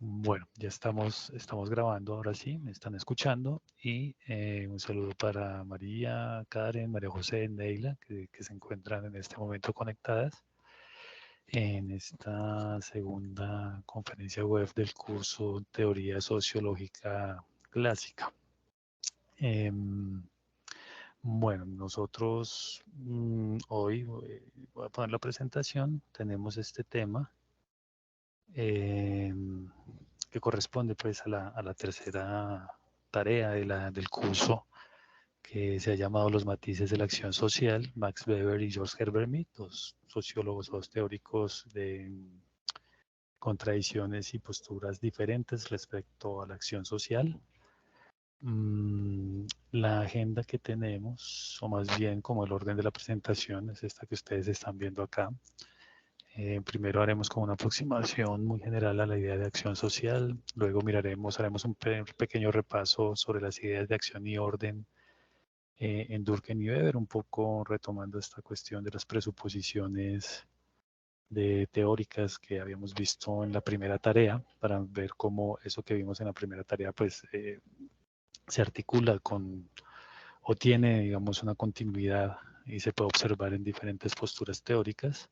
Bueno, ya estamos grabando, ahora sí, me están escuchando. Y un saludo para María, Karen, María José, Neila, que se encuentran en este momento conectadas en esta segunda conferencia web del curso Teoría Sociológica Clásica. Bueno, nosotros hoy voy a poner la presentación, tenemos este tema. Que corresponde pues a la tercera tarea del curso, que se ha llamado Los matices de la acción social. Max Weber y George Herbert Mead, dos sociólogos, dos teóricos de contradicciones y posturas diferentes respecto a la acción social. La agenda que tenemos, o más bien como el orden de la presentación, es esta que ustedes están viendo acá. Primero haremos como una aproximación muy general a la idea de acción social, luego haremos un pequeño repaso sobre las ideas de acción y orden en Durkheim y Weber, un poco retomando esta cuestión de las presuposiciones teóricas que habíamos visto en la primera tarea, para ver cómo eso que vimos en la primera tarea pues se articula con o tiene, digamos, una continuidad y se puede observar en diferentes posturas teóricas.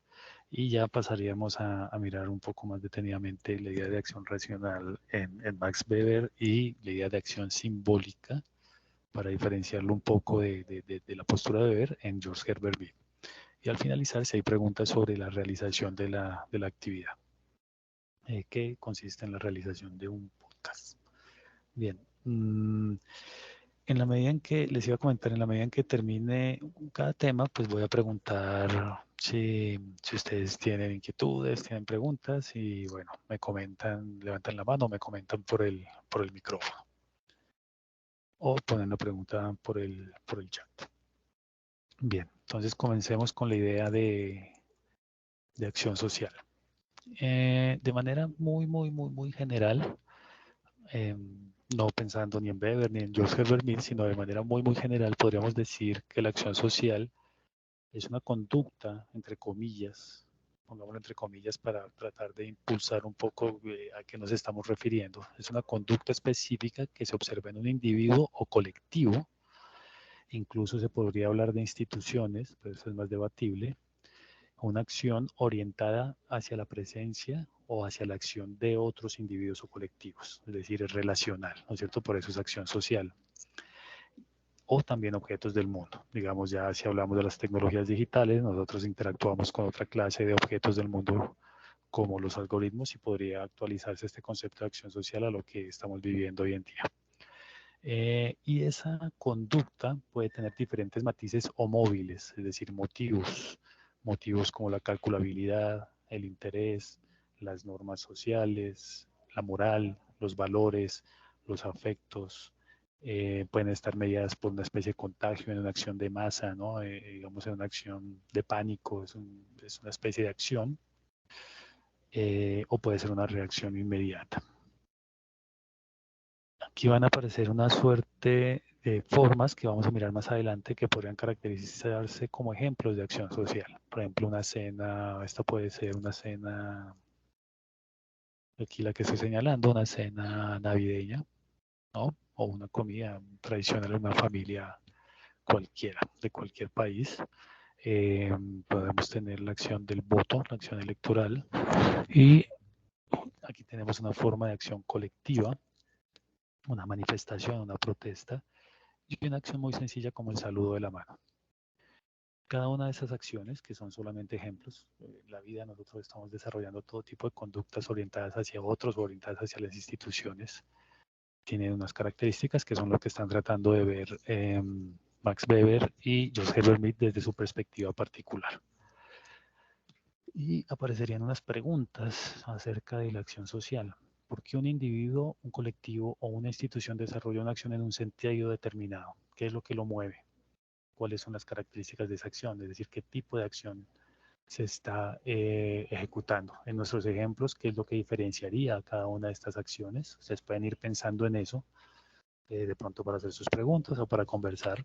Y ya pasaríamos a mirar un poco más detenidamente la idea de acción racional en Max Weber y la idea de acción simbólica, para diferenciarlo un poco de la postura de Weber, en George Herbert Mead. Y al finalizar, si hay preguntas sobre la realización de la actividad, que consiste en la realización de un podcast. Bien. En la medida en que les iba a comentar, en la medida en que termine cada tema, pues voy a preguntar si ustedes tienen inquietudes, tienen preguntas, y bueno, me comentan, levantan la mano, me comentan por el micrófono, o ponen la pregunta por el chat. Bien, entonces comencemos con la idea de acción social. De manera muy general, no pensando ni en Weber ni en George Herbert Mead, sino de manera muy general, podríamos decir que la acción social es una conducta, entre comillas, pongámoslo entre comillas para tratar de impulsar un poco a qué nos estamos refiriendo. Es una conducta específica que se observa en un individuo o colectivo. Incluso se podría hablar de instituciones, pero eso es más debatible. Una acción orientada hacia la presencia o hacia la acción de otros individuos o colectivos, es decir, es relacional, ¿no es cierto? Por eso es acción social. O también objetos del mundo. Digamos, ya si hablamos de las tecnologías digitales, nosotros interactuamos con otra clase de objetos del mundo, como los algoritmos, y podría actualizarse este concepto de acción social a lo que estamos viviendo hoy en día. Y esa conducta puede tener diferentes matices o móviles, es decir, motivos como la calculabilidad, el interés, las normas sociales, la moral, los valores, los afectos. Pueden estar mediadas por una especie de contagio en una acción de masa, ¿no? Digamos en una acción de pánico, es una especie de acción, o puede ser una reacción inmediata. Aquí van a aparecer una suerte de formas que vamos a mirar más adelante, que podrían caracterizarse como ejemplos de acción social. Por ejemplo, una cena, esta puede ser una cena, aquí la que estoy señalando, una cena navideña, ¿no? O una comida tradicional en una familia cualquiera, de cualquier país. Podemos tener la acción del voto, la acción electoral. Y aquí tenemos una forma de acción colectiva, una manifestación, una protesta, y una acción muy sencilla como el saludo de la mano. Cada una de esas acciones, que son solamente ejemplos, en la vida nosotros estamos desarrollando todo tipo de conductas orientadas hacia otros o orientadas hacia las instituciones. Tienen unas características que son lo que están tratando de ver Max Weber y George Herbert Mead desde su perspectiva particular. Y aparecerían unas preguntas acerca de la acción social. ¿Por qué un individuo, un colectivo o una institución desarrolla una acción en un sentido determinado? ¿Qué es lo que lo mueve? ¿Cuáles son las características de esa acción? Es decir, qué tipo de acción se está ejecutando. En nuestros ejemplos, ¿qué es lo que diferenciaría a cada una de estas acciones? Ustedes pueden ir pensando en eso, de pronto para hacer sus preguntas o para conversar.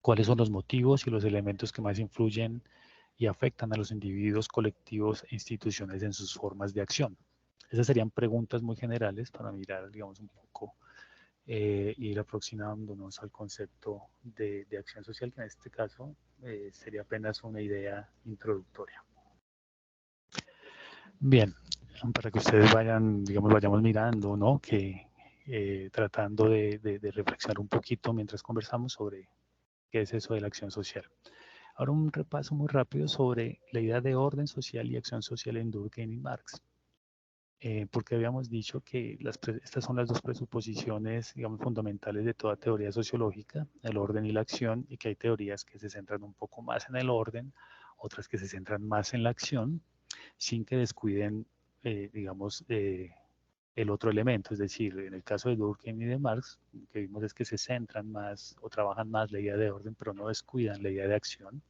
¿Cuáles son los motivos y los elementos que más influyen y afectan a los individuos, colectivos e instituciones en sus formas de acción? Esas serían preguntas muy generales para mirar, digamos, un poco, ir aproximándonos al concepto de acción social, que en este caso sería apenas una idea introductoria. Bien, para que ustedes vayan, digamos, vayamos mirando, ¿no? Que tratando de reflexionar un poquito mientras conversamos sobre qué es eso de la acción social. Ahora un repaso muy rápido sobre la idea de orden social y acción social en Durkheim y Marx. Porque habíamos dicho que estas son las dos presuposiciones, digamos, fundamentales de toda teoría sociológica, el orden y la acción, y que hay teorías que se centran un poco más en el orden, otras que se centran más en la acción, sin que descuiden, digamos, el otro elemento. Es decir, en el caso de Durkheim y de Marx, lo que vimos es que se centran más o trabajan más la idea de orden, pero no descuidan la idea de acción.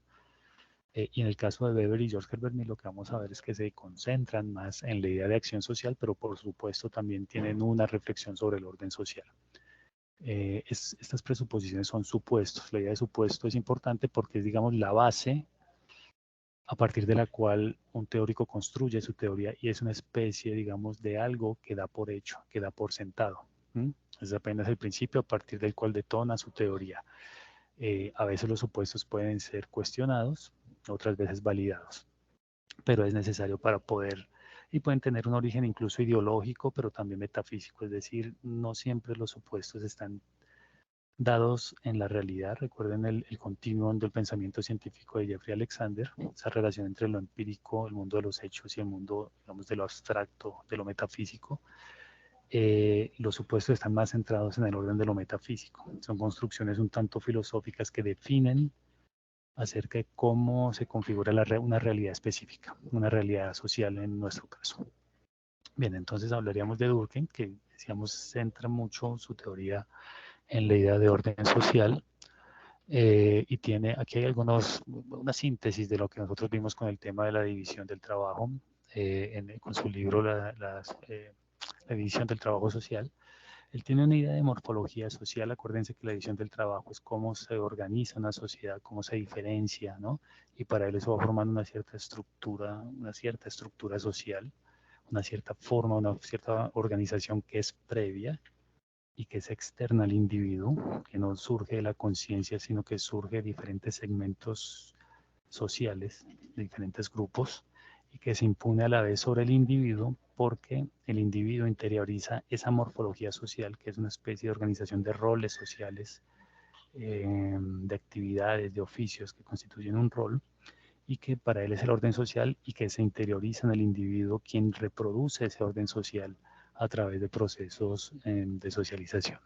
Y en el caso de Weber y George Herbert Mead, lo que vamos a ver es que se concentran más en la idea de acción social, pero por supuesto también tienen una reflexión sobre el orden social. Estas presuposiciones son supuestos. La idea de supuesto es importante porque es, digamos, la base a partir de la cual un teórico construye su teoría y es una especie, digamos, de algo que da por hecho, que da por sentado. Es apenas el principio a partir del cual detona su teoría. A veces los supuestos pueden ser cuestionados, otras veces validados, pero es necesario para poder, y pueden tener un origen incluso ideológico, pero también metafísico, es decir, no siempre los supuestos están dados en la realidad. Recuerden el continuum del pensamiento científico de Jeffrey Alexander, esa relación entre lo empírico, el mundo de los hechos y el mundo, digamos, de lo abstracto, de lo metafísico. Los supuestos están más centrados en el orden de lo metafísico. Son construcciones un tanto filosóficas que definen acerca de cómo se configura una realidad específica, una realidad social en nuestro caso. Bien, entonces hablaríamos de Durkheim, que decíamos centra mucho su teoría en la idea de orden social, y tiene, aquí hay una síntesis de lo que nosotros vimos con el tema de la división del trabajo, con su libro la división del trabajo social. Él tiene una idea de morfología social. Acuérdense que la división del trabajo es cómo se organiza una sociedad, cómo se diferencia, ¿no? Y para él eso va formando una cierta estructura social, una cierta forma, una cierta organización que es previa y que es externa al individuo, que no surge de la conciencia, sino que surge de diferentes segmentos sociales, de diferentes grupos, y que se impone a la vez sobre el individuo porque el individuo interioriza esa morfología social, que es una especie de organización de roles sociales, de actividades, de oficios que constituyen un rol, y que para él es el orden social y que se interioriza en el individuo quien reproduce ese orden social a través de procesos de socialización.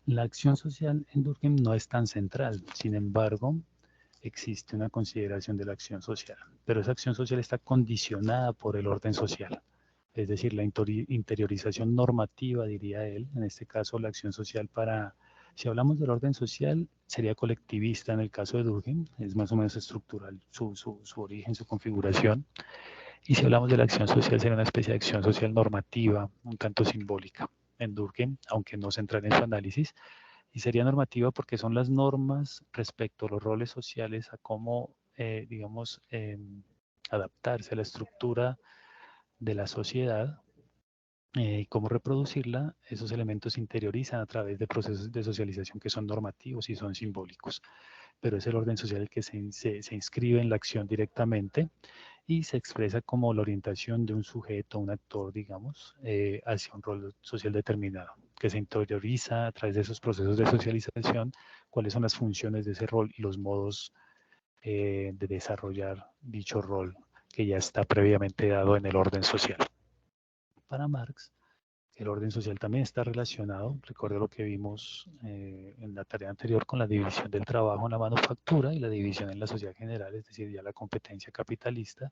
La acción social en Durkheim no es tan central, sin embargo, existe una consideración de la acción social, pero esa acción social está condicionada por el orden social, es decir, la interiorización normativa, diría él, en este caso la acción social si hablamos del orden social, sería colectivista en el caso de Durkheim, es más o menos estructural su origen, su configuración, y si hablamos de la acción social, sería una especie de acción social normativa, un tanto simbólica en Durkheim, aunque no central en su análisis, y sería normativa porque son las normas respecto a los roles sociales, a cómo, digamos, adaptarse a la estructura de la sociedad, cómo reproducirla. Esos elementos se interiorizan a través de procesos de socialización que son normativos y son simbólicos, pero es el orden social el que se inscribe en la acción directamente y se expresa como la orientación de un sujeto, un actor, digamos, hacia un rol social determinado, que se interioriza a través de esos procesos de socialización, cuáles son las funciones de ese rol y los modos de desarrollar dicho rol que ya está previamente dado en el orden social. Para Marx, el orden social también está relacionado, recuerdo lo que vimos en la tarea anterior con la división del trabajo en la manufactura y la división en la sociedad general, es decir, ya la competencia capitalista,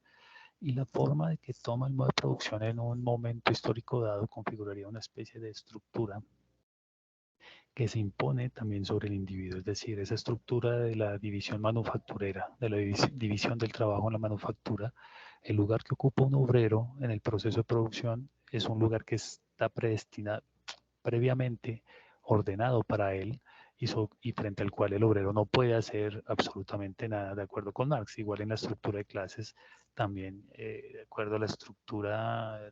y la forma de que toma el modo de producción en un momento histórico dado configuraría una especie de estructura que se impone también sobre el individuo, es decir, esa estructura de la división manufacturera, de la división del trabajo en la manufactura, el lugar que ocupa un obrero en el proceso de producción es un lugar que está predestinado, previamente ordenado para él, y frente al cual el obrero no puede hacer absolutamente nada de acuerdo con Marx. Igual en la estructura de clases también, de acuerdo a la estructura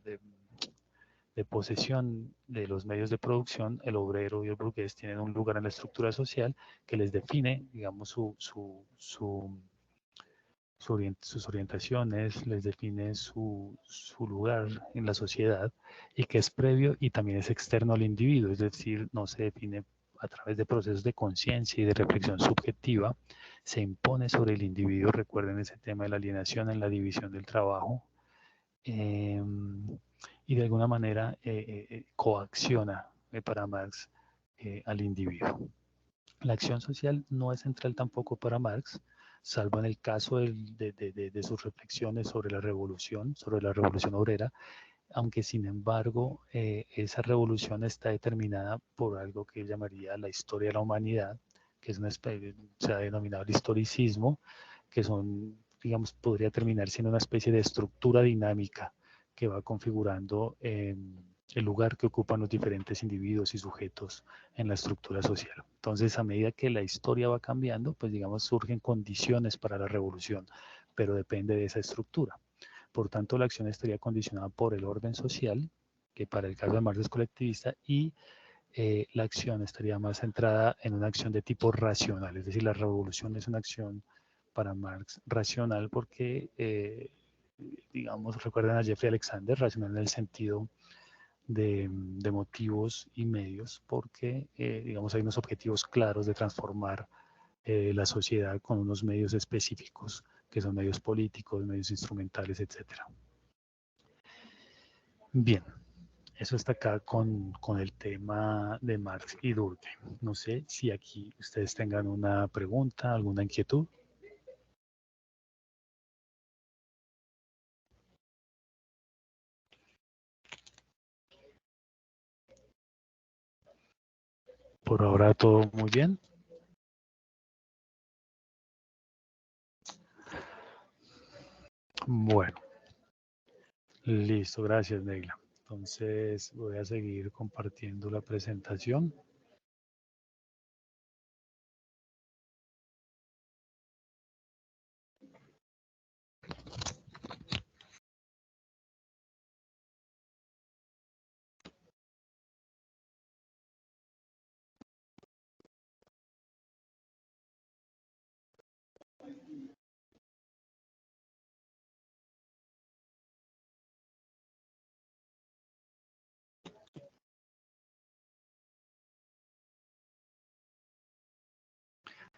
de posesión de los medios de producción, el obrero y el burgués tienen un lugar en la estructura social que les define, digamos, sus orientaciones, les define su lugar en la sociedad y que es previo y también es externo al individuo, es decir, no se define a través de procesos de conciencia y de reflexión subjetiva, se impone sobre el individuo, recuerden ese tema de la alienación en la división del trabajo, y de alguna manera coacciona para Marx al individuo. La acción social no es central tampoco para Marx, salvo en el caso de sus reflexiones sobre la revolución obrera, aunque sin embargo esa revolución está determinada por algo que él llamaría la historia de la humanidad, que es una especie, se ha denominado el historicismo, que son, digamos, podría terminar siendo una especie de estructura dinámica que va configurando el lugar que ocupan los diferentes individuos y sujetos en la estructura social. Entonces, a medida que la historia va cambiando, pues digamos, surgen condiciones para la revolución, pero depende de esa estructura. Por tanto, la acción estaría condicionada por el orden social, que para el caso de Marx es colectivista, y la acción estaría más centrada en una acción de tipo racional, es decir, la revolución es una acción para Marx racional porque, digamos, recuerdan a Jeffrey Alexander, racional en el sentido de motivos y medios, porque, digamos, hay unos objetivos claros de transformar la sociedad con unos medios específicos, que son medios políticos, medios instrumentales, etc. Bien, eso está acá con el tema de Marx y Durkheim. No sé si aquí ustedes tengan una pregunta, alguna inquietud. Por ahora todo muy bien. Bueno, listo, gracias Neila. Entonces voy a seguir compartiendo la presentación.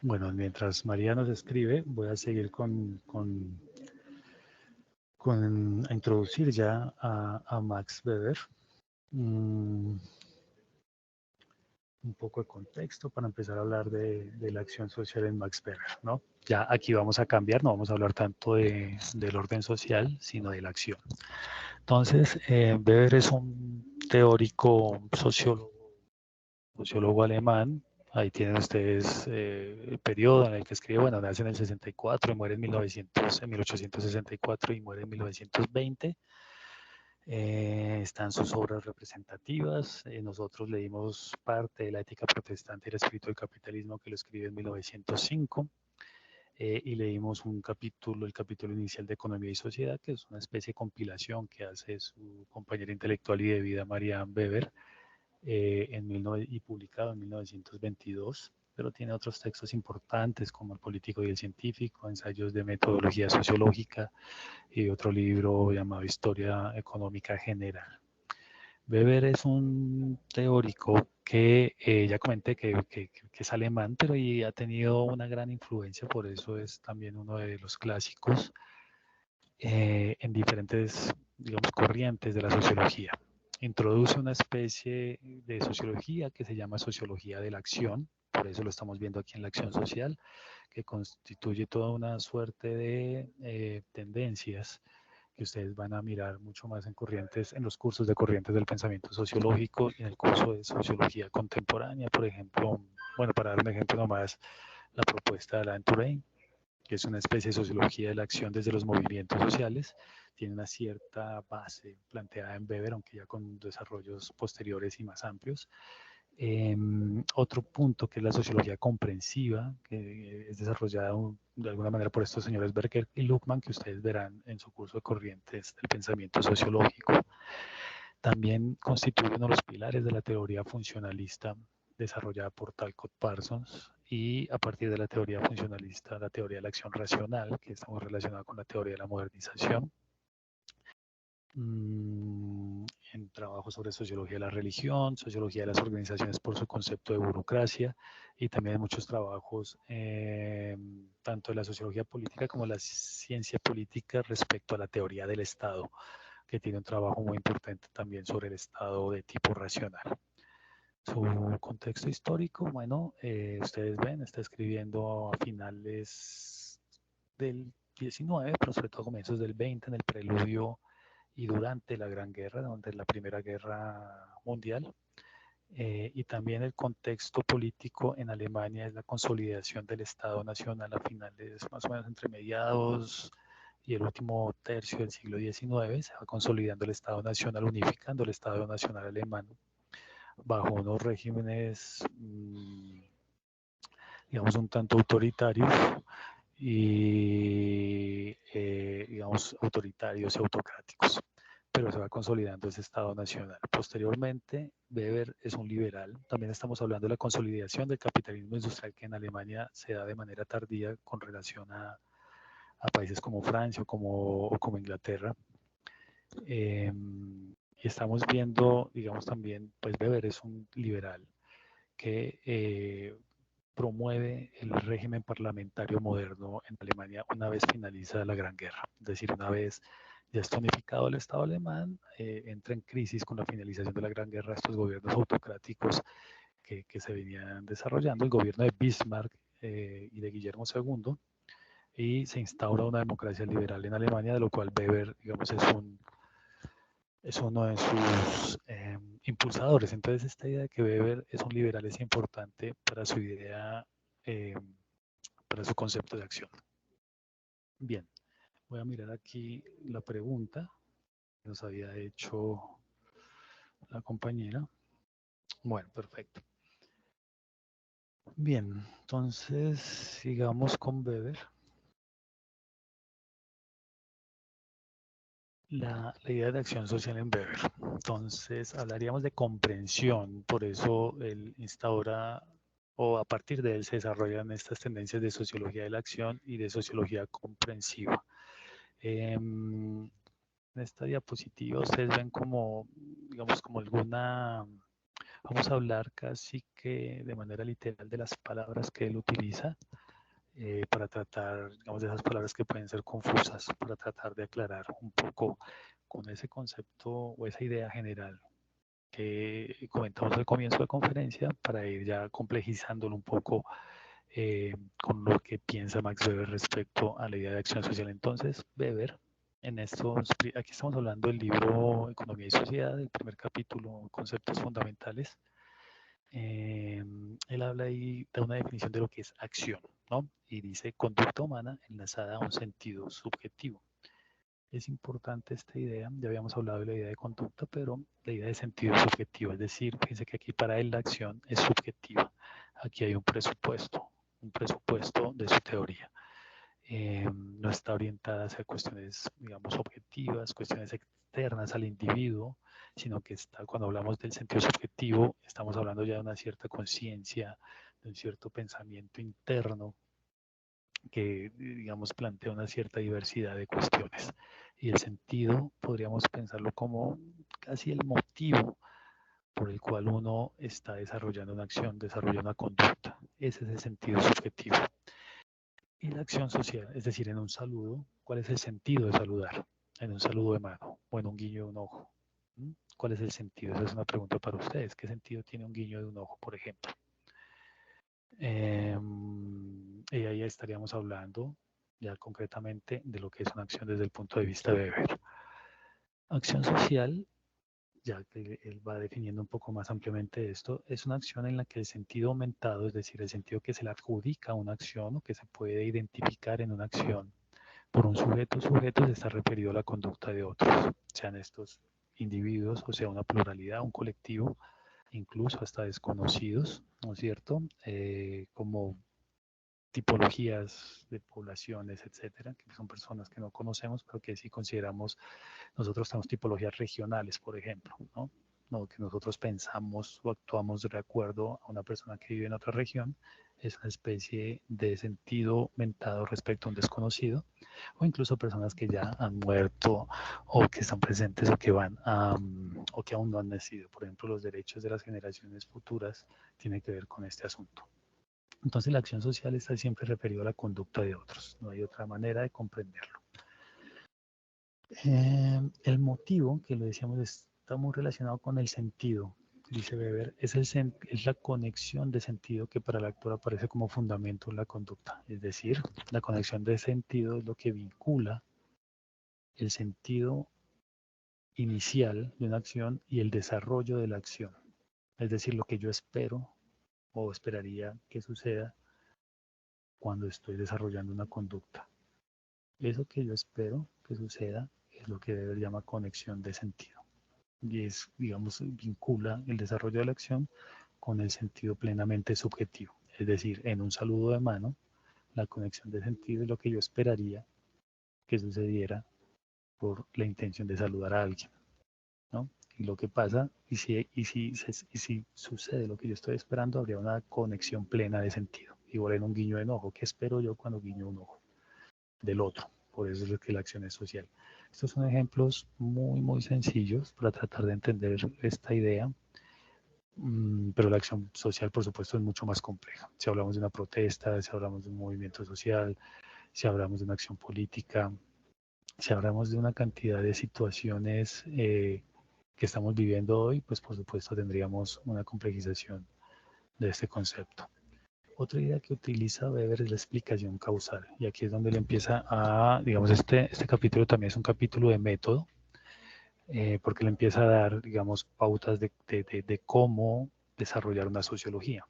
Bueno, mientras María nos escribe, voy a seguir a introducir ya a Max Weber. Un poco de contexto para empezar a hablar de la acción social en Max Weber, ¿no? Ya aquí vamos a cambiar, no vamos a hablar tanto del orden social, sino de la acción. Entonces, Weber es un teórico sociólogo alemán. Ahí tienen ustedes el periodo en el que escribe, bueno, nace en el 64 y muere en 1864 y muere en 1920. Están sus obras representativas. Nosotros leímos parte de la ética protestante y el espíritu del capitalismo, que lo escribe en 1905. Y leímos un capítulo, el capítulo inicial de Economía y Sociedad, que es una especie de compilación que hace su compañera intelectual y de vida, Marianne Weber, y publicado en 1922, pero tiene otros textos importantes como El político y el científico, ensayos de metodología sociológica y otro libro llamado Historia económica general. Weber es un teórico que ya comenté que es alemán, pero y ha tenido una gran influencia, por eso es también uno de los clásicos en diferentes, digamos, corrientes de la sociología. Introduce una especie de sociología que se llama sociología de la acción, por eso lo estamos viendo aquí en la acción social, que constituye toda una suerte de tendencias que ustedes van a mirar mucho más en los cursos de corrientes del pensamiento sociológico y en el curso de sociología contemporánea, por ejemplo, bueno, para dar un ejemplo nomás, la propuesta de Alain Touraine, que es una especie de sociología de la acción desde los movimientos sociales, tiene una cierta base planteada en Weber, aunque ya con desarrollos posteriores y más amplios. Otro punto que es la sociología comprensiva, que es desarrollada de alguna manera por estos señores Berger y Luckmann, que ustedes verán en su curso de corrientes del pensamiento sociológico. También constituye uno de los pilares de la teoría funcionalista desarrollada por Talcott Parsons, y a partir de la teoría funcionalista, la teoría de la acción racional, que está muy relacionada con la teoría de la modernización. En trabajos sobre sociología de la religión, sociología de las organizaciones por su concepto de burocracia, y también en muchos trabajos tanto de la sociología política como de la ciencia política respecto a la teoría del Estado, que tiene un trabajo muy importante también sobre el Estado de tipo racional. Su contexto histórico, bueno, ustedes ven, está escribiendo a finales del 19, pero sobre todo a comienzos del 20, en el preludio y durante la Gran Guerra, donde la Primera Guerra Mundial. Y también el contexto político en Alemania es la consolidación del Estado Nacional a finales, más o menos entre mediados y el último tercio del siglo XIX. Se va consolidando el Estado Nacional, unificando el Estado Nacional alemán bajo unos regímenes, digamos, un tanto autoritarios y, digamos, autoritarios y autocráticos, pero se va consolidando ese Estado Nacional. Posteriormente, Weber es un liberal. También estamos hablando de la consolidación del capitalismo industrial, que en Alemania se da de manera tardía con relación a países como Francia o como Inglaterra. Y estamos viendo, digamos, también, pues Weber es un liberal que promueve el régimen parlamentario moderno en Alemania una vez finaliza la Gran Guerra. Es decir, una vez ya está unificado el Estado alemán, entra en crisis con la finalización de la Gran Guerra estos gobiernos autocráticos que se venían desarrollando, el gobierno de Bismarck y de Guillermo II, y se instaura una democracia liberal en Alemania, de lo cual Weber, digamos, es uno de sus impulsadores. Entonces, esta idea de que Weber es un liberal es importante para su idea, para su concepto de acción. Bien, voy a mirar aquí la pregunta que nos había hecho la compañera. Bueno, perfecto. Bien, entonces sigamos con Weber. La idea de acción social en Weber. Entonces, hablaríamos de comprensión, por eso él instaura, o a partir de él se desarrollan estas tendencias de sociología de la acción y de sociología comprensiva. En esta diapositiva ustedes ven como, digamos, como alguna, vamos a hablar casi que de manera literal de las palabras que él utiliza. Para tratar, digamos, de esas palabras que pueden ser confusas, para tratar de aclarar un poco con ese concepto o esa idea general que comentamos al comienzo de la conferencia, para ir ya complejizándolo un poco con lo que piensa Max Weber respecto a la idea de acción social. Entonces, Weber, aquí estamos hablando del libro Economía y Sociedad, el primer capítulo, Conceptos Fundamentales. Él habla ahí de una definición de lo que es acción, ¿no? Y dice conducta humana enlazada a un sentido subjetivo. Es importante esta idea, ya habíamos hablado de la idea de conducta, pero la idea de sentido subjetivo, es decir, fíjense que aquí para él la acción es subjetiva. Aquí hay un presupuesto de su teoría. No está orientada hacia cuestiones, digamos, objetivas, cuestiones externas al individuo, sino que cuando hablamos del sentido subjetivo, estamos hablando ya de una cierta conciencia, de un cierto pensamiento interno que, digamos, plantea una cierta diversidad de cuestiones. Y el sentido podríamos pensarlo como casi el motivo por el cual uno está desarrollando una acción, desarrolla una conducta. Ese es el sentido subjetivo. Y la acción social, es decir, en un saludo, ¿cuál es el sentido de saludar? En un saludo de mano o en un guiño de un ojo. ¿Cuál es el sentido? Esa es una pregunta para ustedes. ¿Qué sentido tiene un guiño de un ojo, por ejemplo? Y ahí estaríamos hablando ya concretamente de lo que es una acción desde el punto de vista de Weber. Acción social, ya que él va definiendo un poco más ampliamente esto, es una acción en la que el sentido aumentado, es decir, el sentido que se le adjudica a una acción o que se puede identificar en una acción por un sujeto se está referido a la conducta de otros, sean estos individuos o sea una pluralidad, un colectivo, incluso hasta desconocidos, ¿no es cierto? Como tipologías de poblaciones, etcétera, que son personas que no conocemos, pero que sí consideramos, nosotros tenemos tipologías regionales, por ejemplo, ¿no? No, que nosotros pensamos o actuamos de acuerdo a una persona que vive en otra región, es una especie de sentido mentado respecto a un desconocido, o incluso personas que ya han muerto o que están presentes o que van a, o que aún no han nacido. Por ejemplo, los derechos de las generaciones futuras tienen que ver con este asunto. Entonces la acción social está siempre referida a la conducta de otros, no hay otra manera de comprenderlo. El motivo, que lo decíamos, está muy relacionado con el sentido, dice Weber, es la conexión de sentido que para el actor aparece como fundamento en la conducta. Es decir, la conexión de sentido es lo que vincula el sentido inicial de una acción y el desarrollo de la acción. Es decir, lo que yo espero o esperaría que suceda cuando estoy desarrollando una conducta. Eso que yo espero que suceda es lo que Weber llama conexión de sentido. Y es, digamos, vincula el desarrollo de la acción con el sentido plenamente subjetivo. Es decir, en un saludo de mano, la conexión de sentido es lo que yo esperaría que sucediera por la intención de saludar a alguien, ¿no? Y lo que pasa, y si sucede lo que yo estoy esperando, habría una conexión plena de sentido. Igual en un guiño de enojo. ¿Qué espero yo cuando guiño un ojo del otro? Por eso es que la acción es social. Estos son ejemplos muy, muy sencillos para tratar de entender esta idea, pero la acción social, por supuesto, es mucho más compleja. Si hablamos de una protesta, si hablamos de un movimiento social, si hablamos de una acción política, si hablamos de una cantidad de situaciones que estamos viviendo hoy, pues por supuesto tendríamos una complejización de este concepto. Otra idea que utiliza Weber es la explicación causal, y aquí es donde él empieza a, digamos, este capítulo también es un capítulo de método, porque él empieza a dar, digamos, pautas de cómo desarrollar una sociología.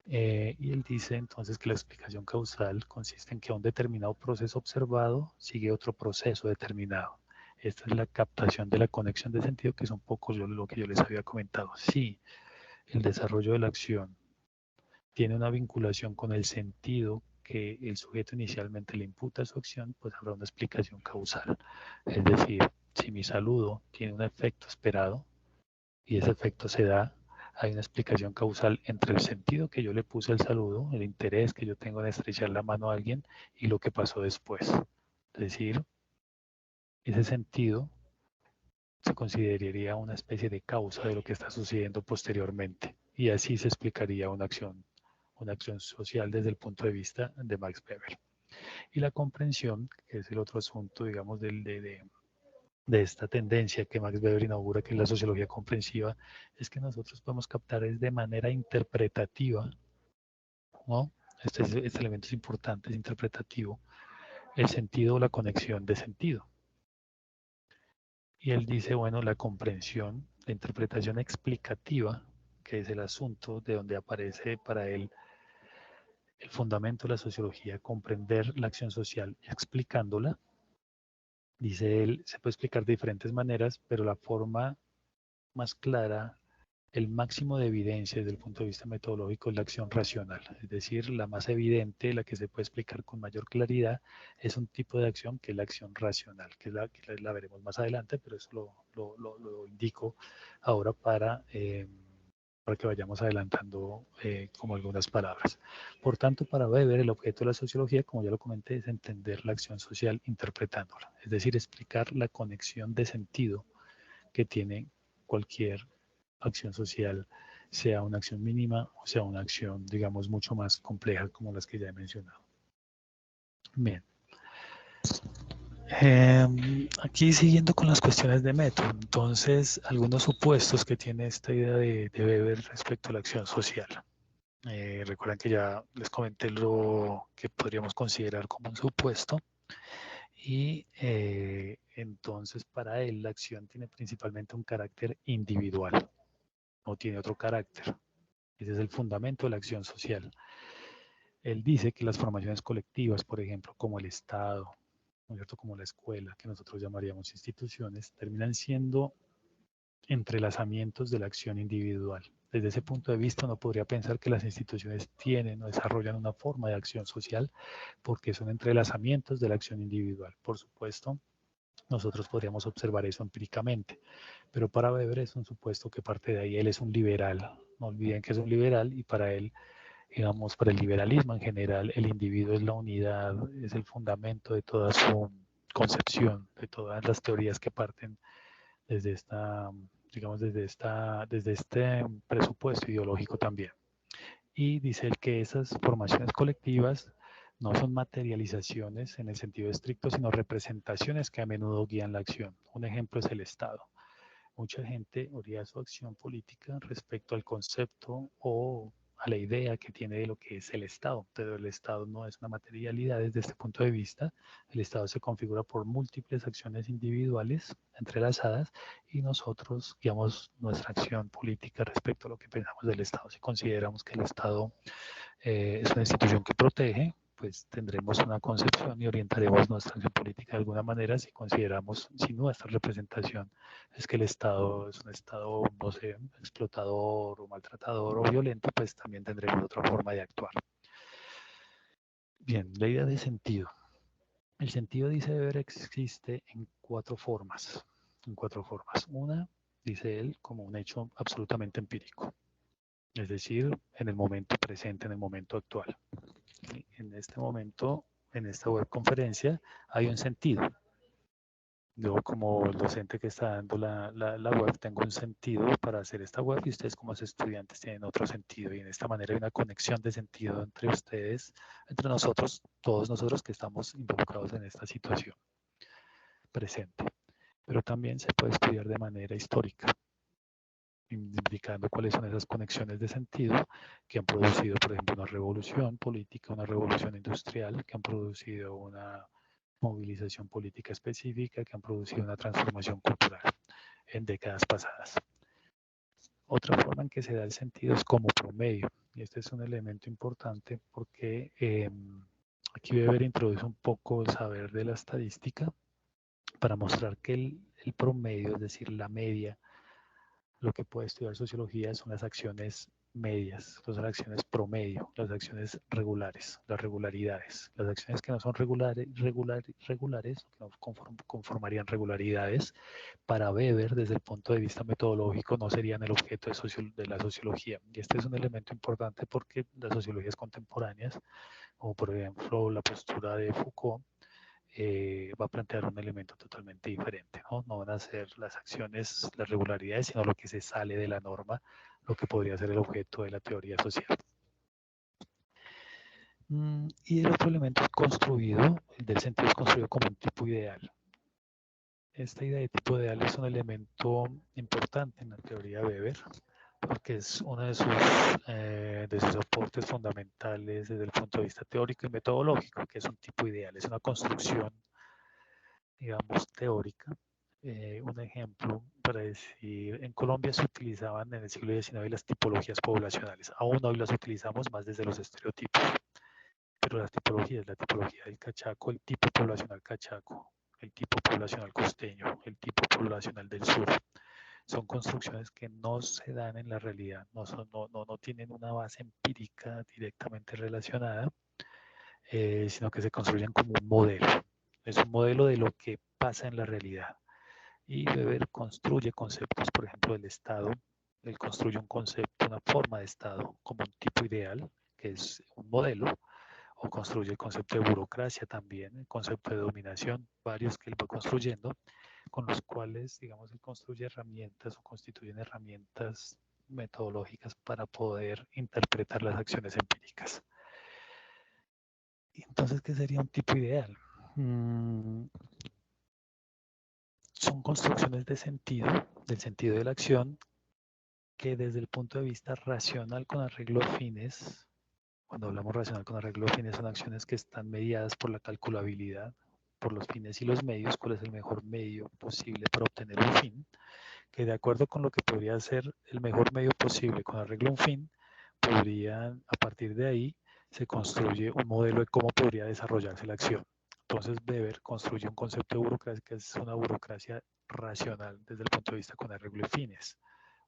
Y él dice entonces que la explicación causal consiste en que a un determinado proceso observado sigue otro proceso determinado. Esta es la captación de la conexión de sentido, que es un poco lo que yo les había comentado. Si el desarrollo de la acción tiene una vinculación con el sentido que el sujeto inicialmente le imputa a su acción, pues habrá una explicación causal. Es decir, si mi saludo tiene un efecto esperado y ese efecto se da, hay una explicación causal entre el sentido que yo le puse al saludo, el interés que yo tengo en estrechar la mano a alguien y lo que pasó después. Es decir, ese sentido se consideraría una especie de causa de lo que está sucediendo posteriormente y así se explicaría una acción social desde el punto de vista de Max Weber. Y la comprensión, que es el otro asunto, digamos, de esta tendencia que Max Weber inaugura, que es la sociología comprensiva, es que nosotros podemos captar de manera interpretativa, ¿no? Este elemento es importante, es interpretativo, el sentido o la conexión de sentido. Y él dice, bueno, la comprensión, la interpretación explicativa, que es el asunto de donde aparece para él el fundamento de la sociología, comprender la acción social explicándola. Dice él, se puede explicar de diferentes maneras, pero la forma más clara, el máximo de evidencia desde el punto de vista metodológico es la acción racional, es decir, la más evidente, la que se puede explicar con mayor claridad, es un tipo de acción que es la acción racional, que la veremos más adelante, pero eso lo indico ahora para que vayamos adelantando como algunas palabras. Por tanto, para Weber, el objeto de la sociología, como ya lo comenté, es entender la acción social interpretándola, es decir, explicar la conexión de sentido que tiene cualquier acción social, sea una acción mínima o sea una acción, digamos, mucho más compleja como las que ya he mencionado. Bien. Aquí siguiendo con las cuestiones de método, entonces algunos supuestos que tiene esta idea de Weber respecto a la acción social. Recuerden que ya les comenté lo que podríamos considerar como un supuesto y entonces para él la acción tiene principalmente un carácter individual, no tiene otro carácter. Ese es el fundamento de la acción social. Él dice que las formaciones colectivas, por ejemplo, como el Estado, ¿no es cierto?, como la escuela, que nosotros llamaríamos instituciones, terminan siendo entrelazamientos de la acción individual. Desde ese punto de vista, uno podría pensar que las instituciones tienen o desarrollan una forma de acción social porque son entrelazamientos de la acción individual. Por supuesto, nosotros podríamos observar eso empíricamente, pero para Weber es un supuesto que parte de ahí. Él es un liberal, no olviden que es un liberal, y para él, digamos, para el liberalismo en general, el individuo es la unidad, es el fundamento de toda su concepción, de todas las teorías que parten desde esta, digamos, desde este presupuesto ideológico también. Y dice él que esas formaciones colectivas no son materializaciones en el sentido estricto, sino representaciones que a menudo guían la acción. Un ejemplo es el Estado. Mucha gente orienta su acción política respecto al concepto o a la idea que tiene de lo que es el Estado, pero el Estado no es una materialidad desde este punto de vista. El Estado se configura por múltiples acciones individuales entrelazadas y nosotros guiamos nuestra acción política respecto a lo que pensamos del Estado. Si consideramos que el Estado es una institución que protege, pues tendremos una concepción y orientaremos nuestra acción política de alguna manera. Si consideramos, si nuestra representación es que el Estado es un Estado, no sé, explotador o maltratador o violento, pues también tendremos otra forma de actuar. Bien, la idea de sentido. El sentido, dice Weber, existe en cuatro formas. Una, dice él, como un hecho absolutamente empírico, es decir, en el momento presente, en el momento actual. En este momento, en esta webconferencia, hay un sentido. Yo como docente que está dando la web, tengo un sentido para hacer esta web y ustedes como estudiantes tienen otro sentido. Y en esta manera hay una conexión de sentido entre ustedes, entre nosotros, todos nosotros que estamos involucrados en esta situación presente. Pero también se puede estudiar de manera histórica, indicando cuáles son esas conexiones de sentido que han producido, por ejemplo, una revolución política, una revolución industrial, que han producido una movilización política específica, que han producido una transformación cultural en décadas pasadas. Otra forma en que se da el sentido es como promedio, y este es un elemento importante porque aquí Weber introduce un poco el saber de la estadística para mostrar que el promedio, es decir, la media, lo que puede estudiar sociología son las acciones medias, son las acciones promedio, las acciones regulares, las regularidades. Las acciones que no son regulares, que no conformarían regularidades, para Weber, desde el punto de vista metodológico, no serían el objeto de la sociología. Y este es un elemento importante porque las sociologías contemporáneas, como por ejemplo la postura de Foucault, va a plantear un elemento totalmente diferente, ¿no? No van a ser las acciones, las regularidades, sino lo que se sale de la norma, lo que podría ser el objeto de la teoría social. Y el otro elemento es construido, el del sentido es construido como un tipo ideal. Esta idea de tipo ideal es un elemento importante en la teoría de Weber, porque es uno de sus aportes fundamentales desde el punto de vista teórico y metodológico, que es un tipo ideal, es una construcción, digamos, teórica. Un ejemplo para decir, en Colombia se utilizaban en el siglo XIX las tipologías poblacionales, aún hoy las utilizamos más desde los estereotipos, pero las tipologías, la tipología del cachaco, el tipo poblacional cachaco, el tipo poblacional costeño, el tipo poblacional del sur, son construcciones que no se dan en la realidad, no tienen una base empírica directamente relacionada, sino que se construyen como un modelo. Es un modelo de lo que pasa en la realidad. Y Weber construye conceptos, por ejemplo, del Estado. Él construye un concepto, una forma de Estado como un tipo ideal, que es un modelo, o construye el concepto de burocracia también, el concepto de dominación, varios que él va construyendo, con los cuales, digamos, él construye herramientas o constituyen herramientas metodológicas para poder interpretar las acciones empíricas. Entonces, ¿qué sería un tipo ideal? Son construcciones de sentido, del sentido de la acción, que desde el punto de vista racional con arreglo a fines, cuando hablamos racional con arreglo a fines, son acciones que están mediadas por la calculabilidad, por los fines y los medios, cuál es el mejor medio posible para obtener un fin, que de acuerdo con lo que podría ser el mejor medio posible con arreglo a un fin, podrían, a partir de ahí, se construye un modelo de cómo podría desarrollarse la acción. Entonces Weber construye un concepto de burocracia que es una burocracia racional desde el punto de vista con arreglo y fines.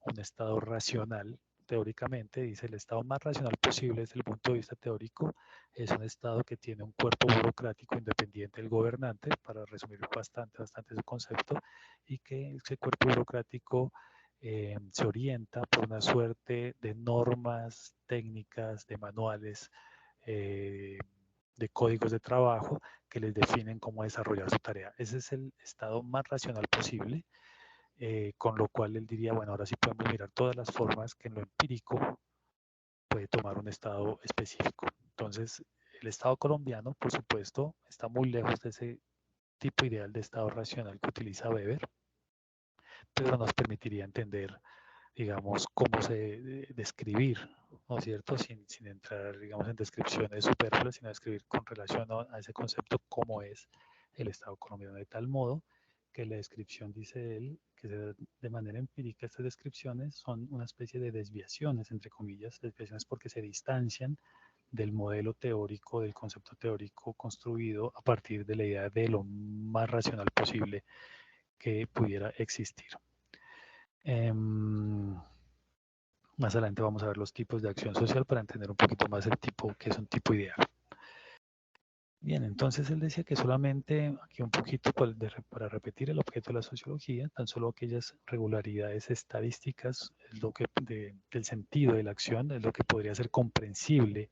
Un estado racional, teóricamente, dice el estado más racional posible desde el punto de vista teórico, es un estado que tiene un cuerpo burocrático independiente del gobernante, para resumir bastante su concepto, y que ese cuerpo burocrático se orienta por una suerte de normas técnicas, de manuales, de códigos de trabajo que les definen cómo desarrollar su tarea. Ese es el estado más racional posible, con lo cual él diría, bueno, ahora sí podemos mirar todas las formas que en lo empírico puede tomar un estado específico. Entonces, el estado colombiano, por supuesto, está muy lejos de ese tipo ideal de estado racional que utiliza Weber, pero nos permitiría entender, digamos, cómo se describir, ¿no es cierto? Sin entrar, digamos, en descripciones superfluas, sino describir con relación a ese concepto cómo es el Estado colombiano, de tal modo que la descripción, dice él, que se da de manera empírica, estas descripciones son una especie de desviaciones, entre comillas, desviaciones porque se distancian del modelo teórico, del concepto teórico construido a partir de la idea de lo más racional posible que pudiera existir. Más adelante vamos a ver los tipos de acción social para entender un poquito más el tipo, que es un tipo ideal. Bien, entonces él decía que solamente, aquí un poquito para repetir el objeto de la sociología, tan solo aquellas regularidades estadísticas es lo que, del sentido de la acción, es lo que podría ser comprensible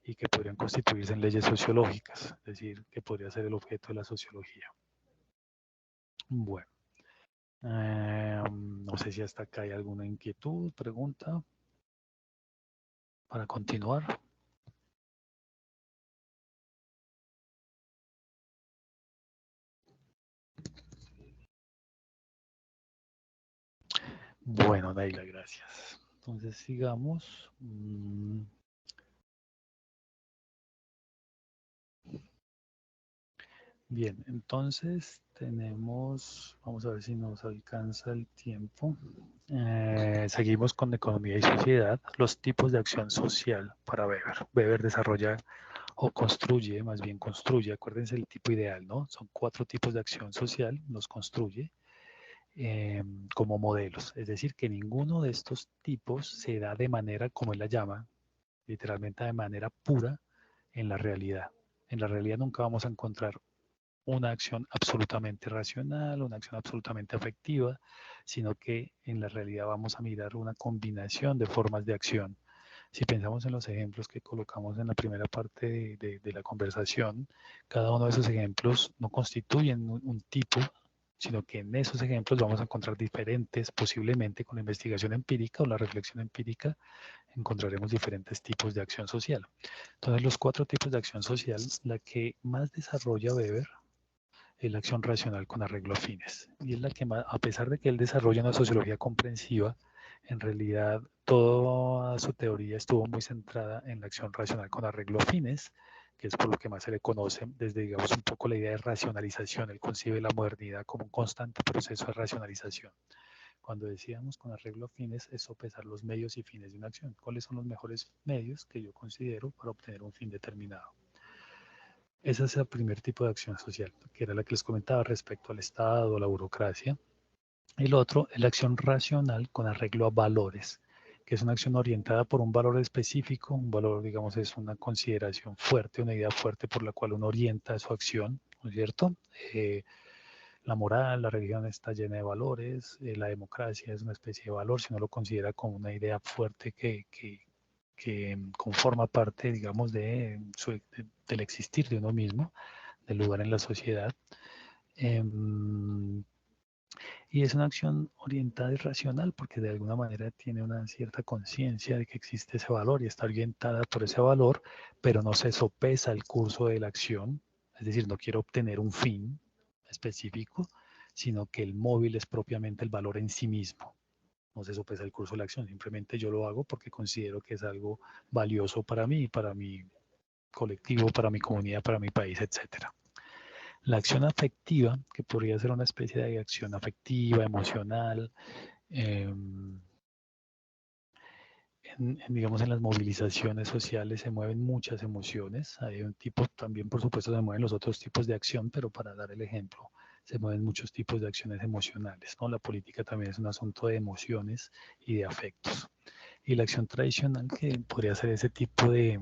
y que podrían constituirse en leyes sociológicas, es decir, que podría ser el objeto de la sociología. Bueno. No sé si hasta acá hay alguna inquietud, pregunta para continuar. Bueno, Naila, gracias. Entonces sigamos. Bien, entonces tenemos, vamos a ver si nos alcanza el tiempo. Seguimos con economía y sociedad, los tipos de acción social para Weber. Weber desarrolla o construye, más bien construye, acuérdense el tipo ideal, ¿no? Son 4 tipos de acción social, los construye como modelos. Es decir, que ninguno de estos tipos se da de manera, como él la llama, literalmente de manera pura en la realidad. En la realidad nunca vamos a encontrar una acción absolutamente racional, una acción absolutamente afectiva, sino que en la realidad vamos a mirar una combinación de formas de acción. Si pensamos en los ejemplos que colocamos en la primera parte de la conversación, cada uno de esos ejemplos no constituyen un tipo, sino que en esos ejemplos vamos a encontrar diferentes, posiblemente con la investigación empírica o la reflexión empírica, encontraremos diferentes tipos de acción social. Entonces, los 4 tipos de acción social, la que más desarrolla Weber es la acción racional con arreglo a fines. Y es la que más, a pesar de que él desarrolla una sociología comprensiva, en realidad toda su teoría estuvo muy centrada en la acción racional con arreglo a fines, que es por lo que más se le conoce desde, digamos, un poco la idea de racionalización. Él concibe la modernidad como un constante proceso de racionalización. Cuando decíamos con arreglo a fines, es sopesar los medios y fines de una acción. ¿Cuáles son los mejores medios que yo considero para obtener un fin determinado? Ese es el primer tipo de acción social, que era la que les comentaba respecto al Estado, la burocracia. El otro es la acción racional con arreglo a valores, que es una acción orientada por un valor específico. Un valor, digamos, es una consideración fuerte, una idea fuerte por la cual uno orienta su acción, ¿no es cierto? La moral, la religión está llena de valores, la democracia es una especie de valor, si uno lo considera como una idea fuerte que conforma parte, digamos, del existir de uno mismo, del lugar en la sociedad. Y es una acción orientada y racional porque de alguna manera tiene una cierta conciencia de que existe ese valor y está orientada por ese valor, pero no se sopesa el curso de la acción, es decir, no quiero obtener un fin específico, sino que el móvil es propiamente el valor en sí mismo. No se sopesa el curso de la acción, simplemente yo lo hago porque considero que es algo valioso para mí, para mi colectivo, para mi comunidad, para mi país, etc. La acción afectiva, que podría ser una especie de acción afectiva, emocional, en digamos, en las movilizaciones sociales se mueven muchas emociones. Hay un tipo, también por supuesto se mueven los otros tipos de acción, pero para dar el ejemplo, se mueven muchos tipos de acciones emocionales, ¿no? La política también es un asunto de emociones y de afectos. Y la acción tradicional, que podría ser ese tipo de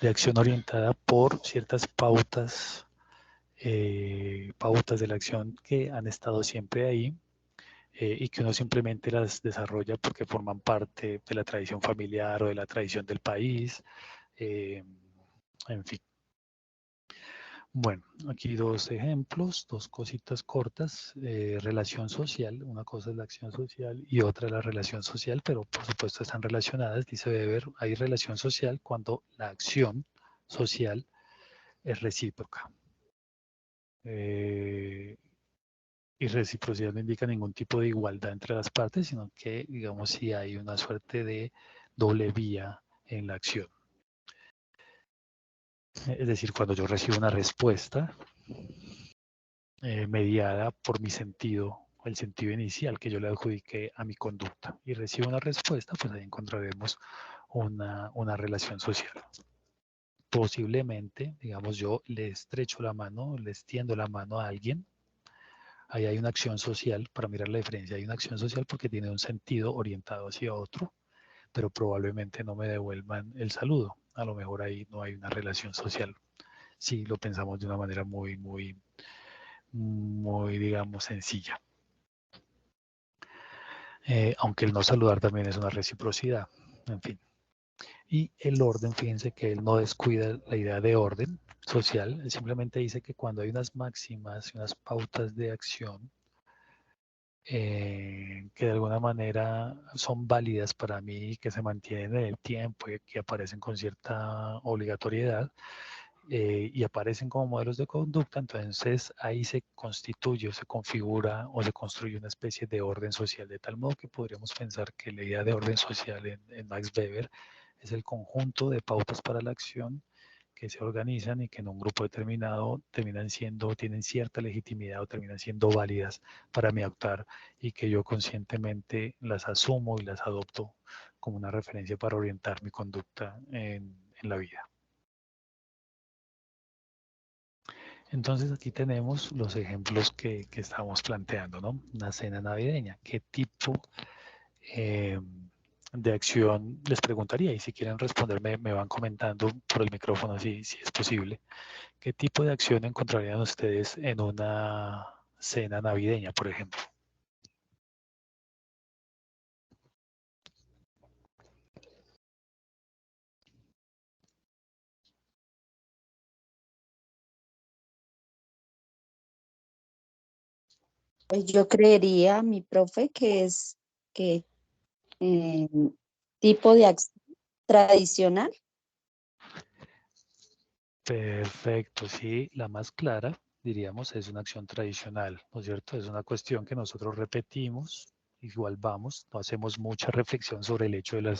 acción orientada por ciertas pautas, pautas de la acción que han estado siempre ahí, y que uno simplemente las desarrolla porque forman parte de la tradición familiar o de la tradición del país, en fin. Bueno, aquí dos ejemplos, dos cositas cortas. Relación social, una cosa es la acción social y otra la relación social, pero por supuesto están relacionadas. Dice Weber, hay relación social cuando la acción social es recíproca. Y reciprocidad no indica ningún tipo de igualdad entre las partes, sino que, digamos, si hay una suerte de doble vía en la acción. Es decir, cuando yo recibo una respuesta mediada por mi sentido, el sentido inicial que yo le adjudiqué a mi conducta, y recibo una respuesta, pues ahí encontraremos una relación social. Posiblemente, digamos, yo le estrecho la mano, le extiendo la mano a alguien. Ahí hay una acción social, para mirar la diferencia, hay una acción social porque tiene un sentido orientado hacia otro, pero probablemente no me devuelvan el saludo. A lo mejor ahí no hay una relación social. Si lo pensamos de una manera muy, digamos, sencilla. Aunque el no saludar también es una reciprocidad, en fin. Y el orden, fíjense que él no descuida la idea de orden social, él simplemente dice que cuando hay unas máximas y unas pautas de acción, que de alguna manera son válidas para mí, que se mantienen en el tiempo y que aparecen con cierta obligatoriedad, y aparecen como modelos de conducta, entonces ahí se constituye o se configura o se construye una especie de orden social, de tal modo que podríamos pensar que la idea de orden social en Max Weber es el conjunto de pautas para la acción que se organizan y que en un grupo determinado tienen cierta legitimidad o terminan siendo válidas para mi actuar, y que yo conscientemente las asumo y las adopto como una referencia para orientar mi conducta en la vida. Entonces aquí tenemos los ejemplos que estamos planteando, ¿no? Una cena navideña. ¿Qué tipo eh, de acción les preguntaría? Y si quieren responderme, me van comentando por el micrófono si es posible. ¿Qué tipo de acción encontrarían ustedes en una cena navideña, por ejemplo? Pues yo creería, mi profe, que es que eh, tipo de acción tradicional. Perfecto, sí, la más clara, diríamos, es una acción tradicional, ¿no es cierto? Es una cuestión que nosotros repetimos, igual vamos, no hacemos mucha reflexión sobre el hecho de la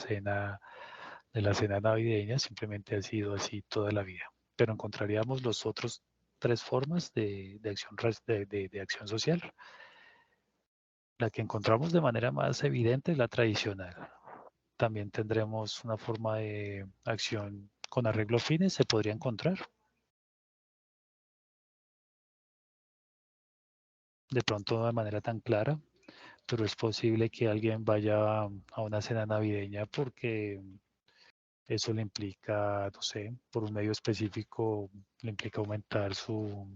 cena navideña, simplemente ha sido así toda la vida. Pero encontraríamos los otros tres formas de acción social. La que encontramos de manera más evidente es la tradicional. También tendremos una forma de acción con arreglo a fines, se podría encontrar. De pronto no de manera tan clara, pero es posible que alguien vaya a una cena navideña porque eso le implica, no sé, por un medio específico, le implica aumentar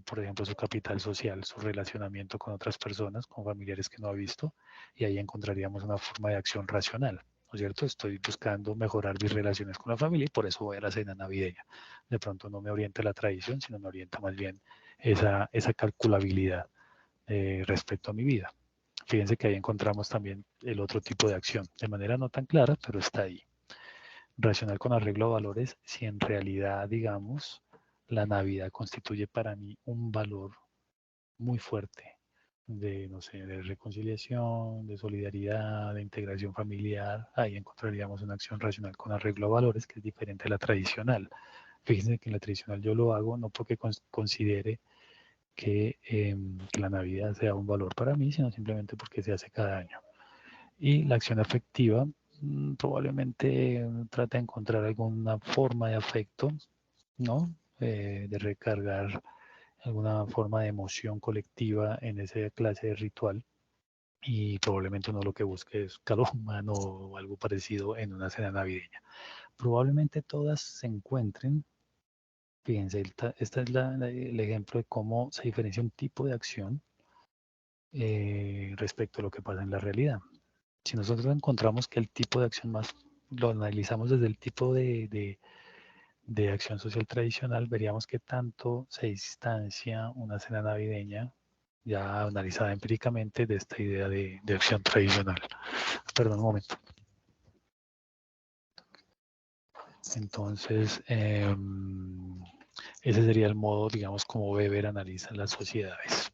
por ejemplo, su capital social, su relacionamiento con otras personas, con familiares que no ha visto, y ahí encontraríamos una forma de acción racional, ¿no es cierto? Estoy buscando mejorar mis relaciones con la familia y por eso voy a la cena navideña. De pronto no me orienta la tradición, sino me orienta más bien esa calculabilidad respecto a mi vida. Fíjense que ahí encontramos también el otro tipo de acción, de manera no tan clara, pero está ahí. Racional con arreglo a valores, si en realidad, digamos, la Navidad constituye para mí un valor muy fuerte de, no sé, de reconciliación, de solidaridad, de integración familiar, ahí encontraríamos una acción racional con arreglo a valores que es diferente a la tradicional. Fíjense que en la tradicional yo lo hago no porque considere que la Navidad sea un valor para mí, sino simplemente porque se hace cada año. Y la acción afectiva probablemente trata de encontrar alguna forma de afecto, ¿no? De recargar alguna forma de emoción colectiva en esa clase de ritual. Y probablemente uno lo que busque es calor humano o algo parecido en una cena navideña. Probablemente todas se encuentren, fíjense, este es el ejemplo de cómo se diferencia un tipo de acción respecto a lo que pasa en la realidad. Si nosotros encontramos que el tipo de acción más, lo analizamos desde el tipo de acción social tradicional, veríamos que tanto se distancia una cena navideña, ya analizada empíricamente, de esta idea de acción tradicional. Perdón un momento. Entonces, ese sería el modo, digamos, como Weber analiza las sociedades.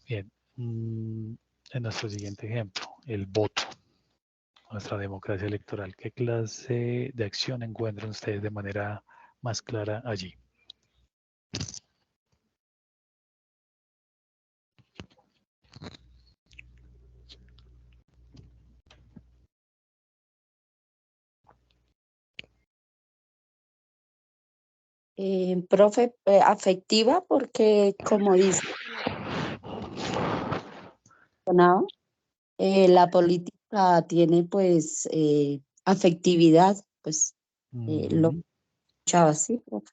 Bien, en nuestro siguiente ejemplo, el voto, nuestra democracia electoral. ¿Qué clase de acción encuentran ustedes de manera más clara allí? Profe, afectiva porque como dice, la política tiene pues afectividad, pues lo escuchaba así, profe.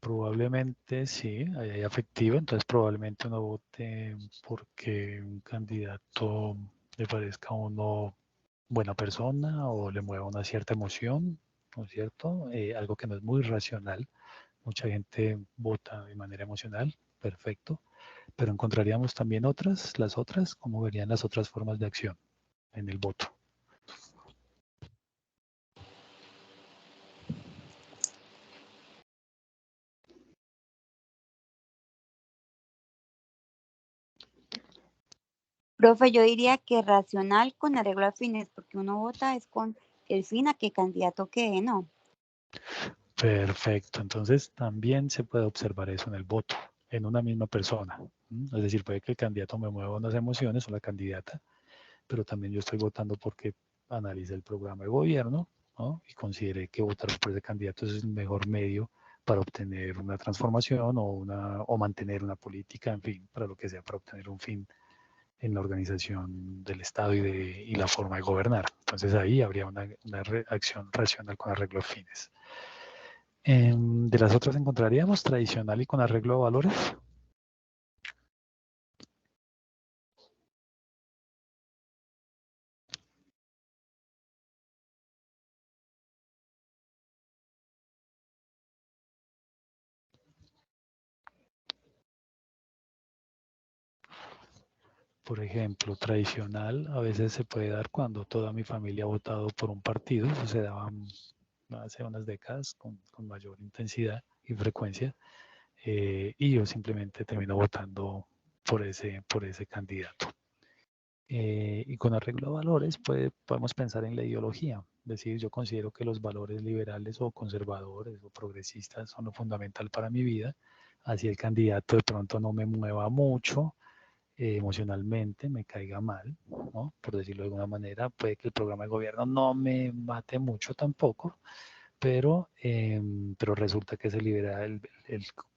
Probablemente sí, hay afectiva, entonces probablemente uno vote porque un candidato le parezca a uno buena persona o le mueva una cierta emoción, ¿no es cierto? Algo que no es muy racional. Mucha gente vota de manera emocional, perfecto, pero encontraríamos también otras, las otras, ¿cómo verían las otras formas de acción en el voto? Profe, yo diría que racional con arreglo a fines, porque uno vota es con el fin a qué candidato quede, ¿no? Perfecto, entonces también se puede observar eso en el voto, en una misma persona. Es decir, puede que el candidato me mueva unas emociones o la candidata, pero también yo estoy votando porque analice el programa de gobierno, ¿no? Y considere que votar por ese candidato es el mejor medio para obtener una transformación o mantener una política, en fin, para lo que sea, para obtener un fin en la organización del Estado y la forma de gobernar. Entonces ahí habría una acción racional con arreglo a fines. De las otras encontraríamos tradicional y con arreglo a valores. Por ejemplo, tradicional a veces se puede dar cuando toda mi familia ha votado por un partido. Eso se daba hace unas décadas con mayor intensidad y frecuencia. Y yo simplemente termino votando por ese candidato. Y con arreglo a valores podemos pensar en la ideología. Es decir, yo considero que los valores liberales o conservadores o progresistas son lo fundamental para mi vida. Así el candidato de pronto no me mueva mucho emocionalmente, me caiga mal, ¿no? Por decirlo de alguna manera. Puede que el programa de gobierno no me mate mucho tampoco, pero resulta que se libera el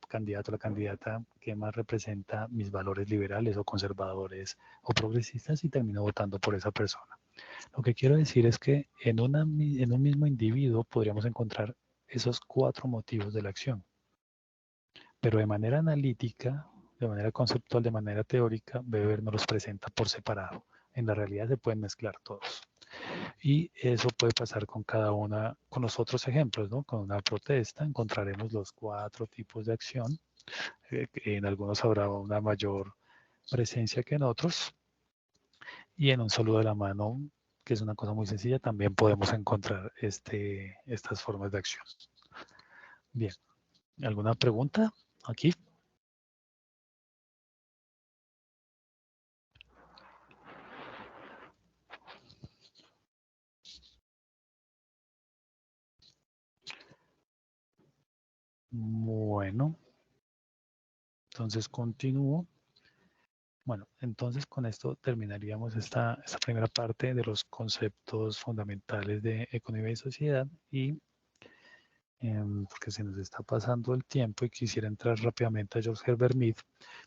candidato o la candidata que más representa mis valores liberales o conservadores o progresistas y termino votando por esa persona. Lo que quiero decir es que en un mismo individuo podríamos encontrar esos 4 motivos de la acción, pero de manera analítica, de manera conceptual, de manera teórica, Weber nos los presenta por separado. En la realidad se pueden mezclar todos. Y eso puede pasar con cada una, con los otros ejemplos, ¿no? Con una protesta encontraremos los 4 tipos de acción. En algunos habrá una mayor presencia que en otros. Y en un saludo de la mano, que es una cosa muy sencilla, también podemos encontrar estas formas de acción. Bien, ¿alguna pregunta aquí? Bueno, entonces continúo. Bueno, entonces con esto terminaríamos esta primera parte de los conceptos fundamentales de economía y sociedad y porque se nos está pasando el tiempo y quisiera entrar rápidamente a George Herbert Mead,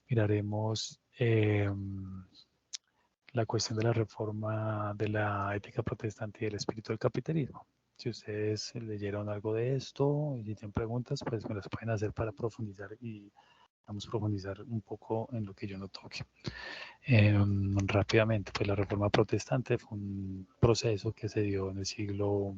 miraremos la cuestión de la reforma de la ética protestante y el espíritu del capitalismo. Si ustedes leyeron algo de esto y si tienen preguntas, pues me las pueden hacer para profundizar y vamos a profundizar un poco en lo que yo no toque. Rápidamente, pues la reforma protestante fue un proceso que se dio en el siglo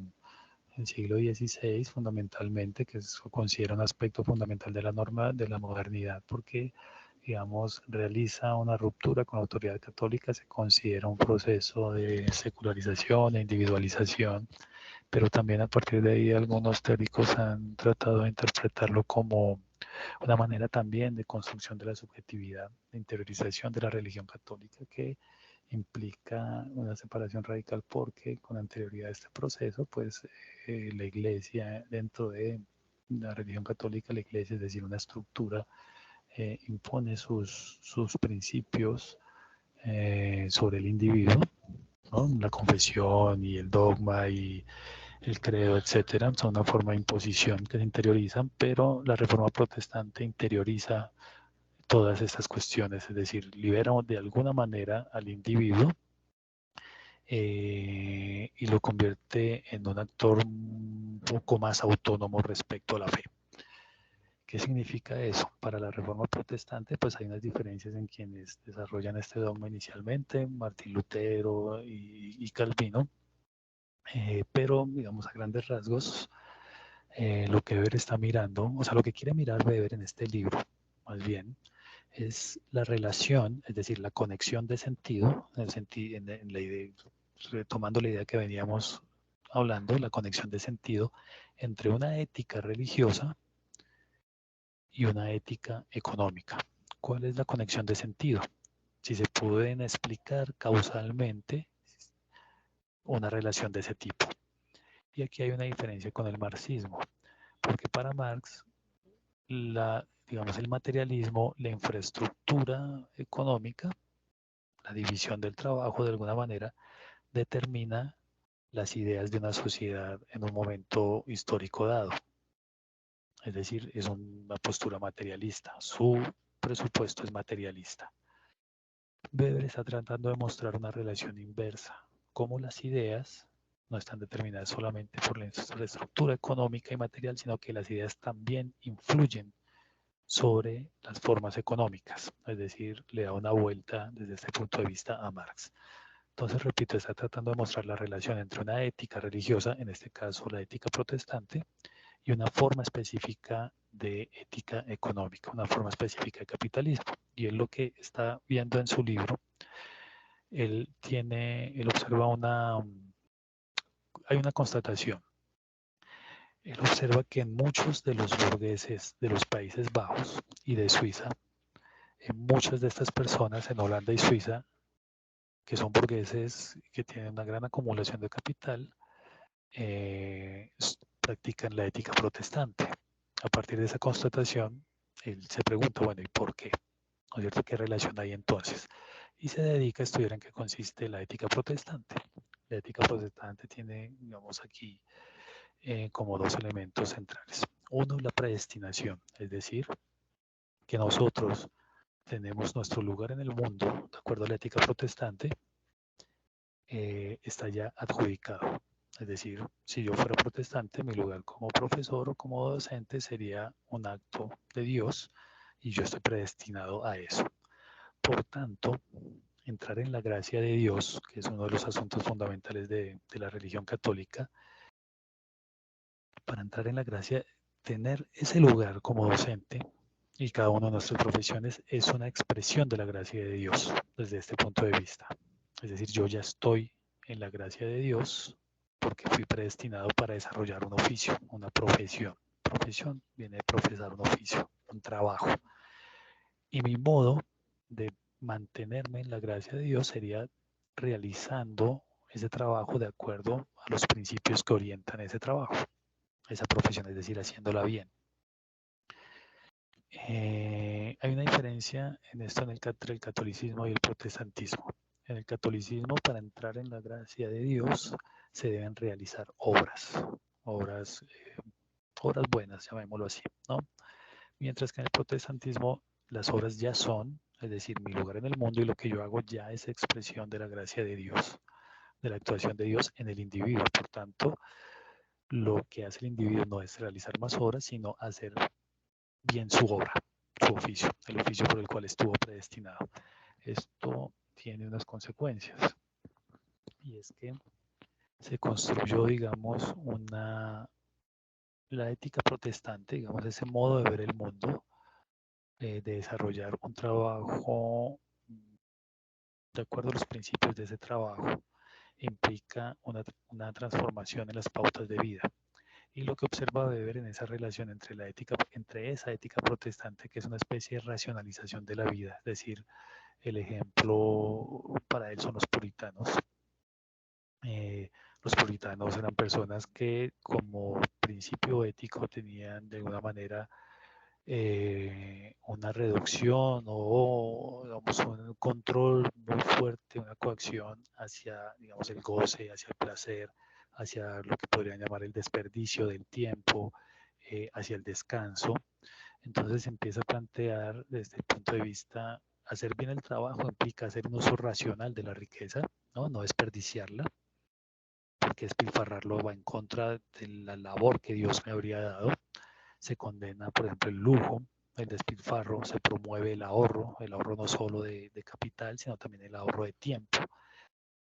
XVI fundamentalmente, que se considera un aspecto fundamental de la norma de la modernidad, porque digamos, realiza una ruptura con la autoridad católica, se considera un proceso de secularización e individualización, pero también a partir de ahí algunos teóricos han tratado de interpretarlo como una manera también de construcción de la subjetividad, de interiorización de la religión católica que implica una separación radical porque con anterioridad a este proceso, pues la iglesia dentro de la religión católica, la iglesia, es decir, una estructura, impone sus principios sobre el individuo, ¿no? La confesión y el dogma y el credo, etcétera, son una forma de imposición que se interiorizan, pero la reforma protestante interioriza todas estas cuestiones, es decir, libera de alguna manera al individuo y lo convierte en un actor un poco más autónomo respecto a la fe. ¿Qué significa eso? Para la reforma protestante, pues hay unas diferencias en quienes desarrollan este dogma inicialmente, Martín Lutero y Calvino, pero digamos a grandes rasgos, lo que Weber está mirando, o sea, lo que quiere mirar Weber en este libro, más bien, es la relación, es decir, la conexión de sentido, en la idea, retomando la idea que veníamos hablando, la conexión de sentido entre una ética religiosa y una ética económica. ¿Cuál es la conexión de sentido? Si se pueden explicar causalmente una relación de ese tipo. Y aquí hay una diferencia con el marxismo, porque para Marx, digamos, el materialismo, la infraestructura económica, la división del trabajo de alguna manera, determina las ideas de una sociedad en un momento histórico dado. Es decir, es una postura materialista. Su presupuesto es materialista. Weber está tratando de mostrar una relación inversa, cómo las ideas no están determinadas solamente por la estructura económica y material, sino que las ideas también influyen sobre las formas económicas, es decir, le da una vuelta desde este punto de vista a Marx. Entonces, repito, está tratando de mostrar la relación entre una ética religiosa, en este caso la ética protestante, y una forma específica de ética económica, una forma específica de capitalismo. Y él lo que está viendo en su libro, él observa hay una constatación. Él observa que en muchos de los burgueses de los Países Bajos y de Suiza, en muchas de estas personas en Holanda y Suiza, que son burgueses que tienen una gran acumulación de capital, practican la ética protestante. A partir de esa constatación, él se pregunta, bueno, ¿y por qué? ¿No es cierto? ¿Qué relación hay entonces? Y se dedica a estudiar en qué consiste la ética protestante. La ética protestante tiene, digamos, aquí como dos elementos centrales. Uno, la predestinación, es decir, que nosotros tenemos nuestro lugar en el mundo, de acuerdo a la ética protestante, está ya adjudicado. Es decir, si yo fuera protestante, mi lugar como profesor o como docente sería un acto de Dios y yo estoy predestinado a eso. Por tanto, entrar en la gracia de Dios, que es uno de los asuntos fundamentales de la religión católica, para entrar en la gracia, tener ese lugar como docente y cada una de nuestras profesiones es una expresión de la gracia de Dios desde este punto de vista. Es decir, yo ya estoy en la gracia de Dios porque fui predestinado para desarrollar un oficio, una profesión. Profesión viene de profesar un oficio, un trabajo. Y mi modo de mantenerme en la gracia de Dios sería realizando ese trabajo de acuerdo a los principios que orientan ese trabajo, esa profesión, es decir, haciéndola bien. Hay una diferencia en esto entre el catolicismo y el protestantismo. En el catolicismo, para entrar en la gracia de Dios, se deben realizar obras, obras buenas, llamémoslo así, ¿no? Mientras que en el protestantismo las obras ya son, es decir, mi lugar en el mundo y lo que yo hago ya es expresión de la gracia de Dios, de la actuación de Dios en el individuo. Por tanto, lo que hace el individuo no es realizar más obras, sino hacer bien su obra, su oficio, el oficio por el cual estuvo predestinado. Esto tiene unas consecuencias, y es que se construyó, digamos, la ética protestante, digamos, ese modo de ver el mundo, de desarrollar un trabajo de acuerdo a los principios de ese trabajo, implica una transformación en las pautas de vida. Y lo que observa Weber en esa relación entre esa ética protestante, que es una especie de racionalización de la vida, es decir, el ejemplo para él son los puritanos. Los puritanos eran personas que como principio ético tenían de alguna manera una reducción o digamos, un control muy fuerte, una coacción hacia digamos, el goce, hacia el placer, hacia lo que podrían llamar el desperdicio del tiempo, hacia el descanso. Entonces se empieza a plantear desde el punto de vista, hacer bien el trabajo implica hacer un uso racional de la riqueza, no desperdiciarla, porque despilfarrarlo va en contra de la labor que Dios me habría dado. Se condena, por ejemplo, el lujo, el despilfarro, se promueve el ahorro no solo de capital, sino también el ahorro de tiempo,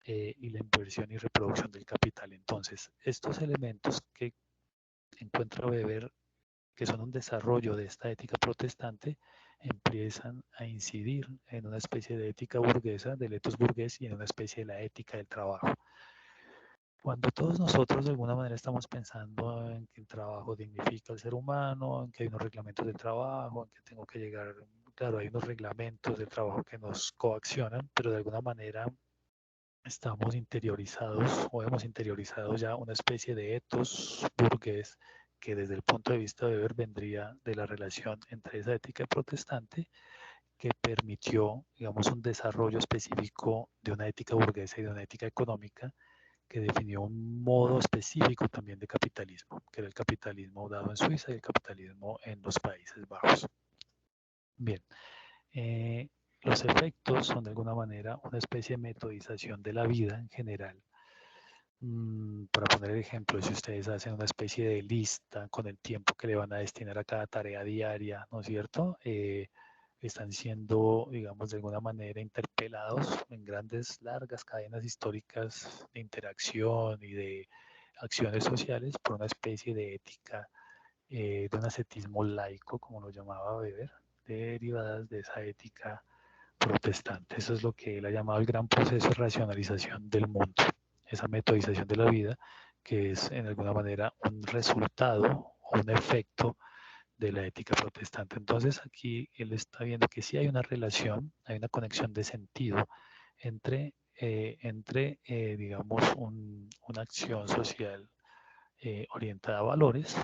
y la inversión y reproducción del capital. Entonces, estos elementos que encuentra Weber, que son un desarrollo de esta ética protestante, empiezan a incidir en una especie de ética burguesa, del ethos burgués, y en una especie de la ética del trabajo. Cuando todos nosotros de alguna manera estamos pensando en que el trabajo dignifica al ser humano, en que hay unos reglamentos de trabajo, en que tengo que llegar, claro, hay unos reglamentos de trabajo que nos coaccionan, pero de alguna manera estamos interiorizados o hemos interiorizado ya una especie de ethos burgués que desde el punto de vista de Weber vendría de la relación entre esa ética protestante que permitió, digamos, un desarrollo específico de una ética burguesa y de una ética económica que definió un modo específico también de capitalismo, que era el capitalismo dado en Suiza y el capitalismo en los Países Bajos. Bien, los efectos son de alguna manera una especie de metodización de la vida en general. Para poner el ejemplo, si ustedes hacen una especie de lista con el tiempo que le van a destinar a cada tarea diaria, ¿no es cierto? Están siendo, digamos, de alguna manera interpelados en grandes, largas cadenas históricas de interacción y de acciones sociales por una especie de ética, de un ascetismo laico, como lo llamaba Weber, derivadas de esa ética protestante. Eso es lo que él ha llamado el gran proceso de racionalización del mundo, esa metodización de la vida, que es en alguna manera un resultado o un efecto de la ética protestante. Entonces aquí él está viendo que sí hay una relación, hay una conexión de sentido entre, digamos, una acción social orientada a valores,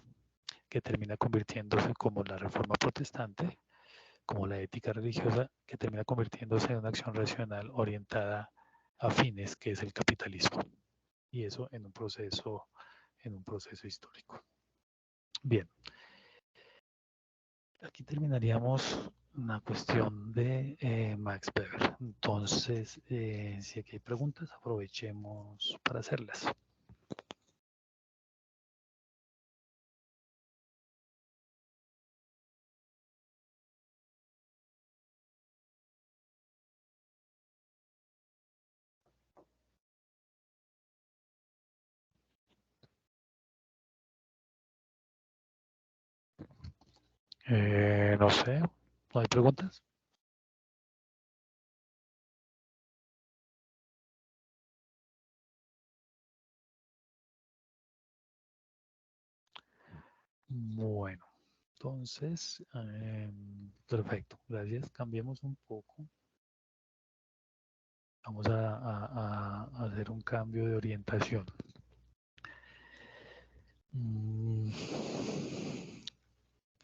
que termina convirtiéndose como la reforma protestante, como la ética religiosa, que termina convirtiéndose en una acción racional orientada a fines, que es el capitalismo. Y eso en un proceso histórico. Bien. Aquí terminaríamos una cuestión de Max Weber. Entonces, si aquí hay preguntas, aprovechemos para hacerlas. No sé, ¿no hay preguntas? Bueno, entonces, perfecto, gracias. Cambiemos un poco. Vamos a hacer un cambio de orientación.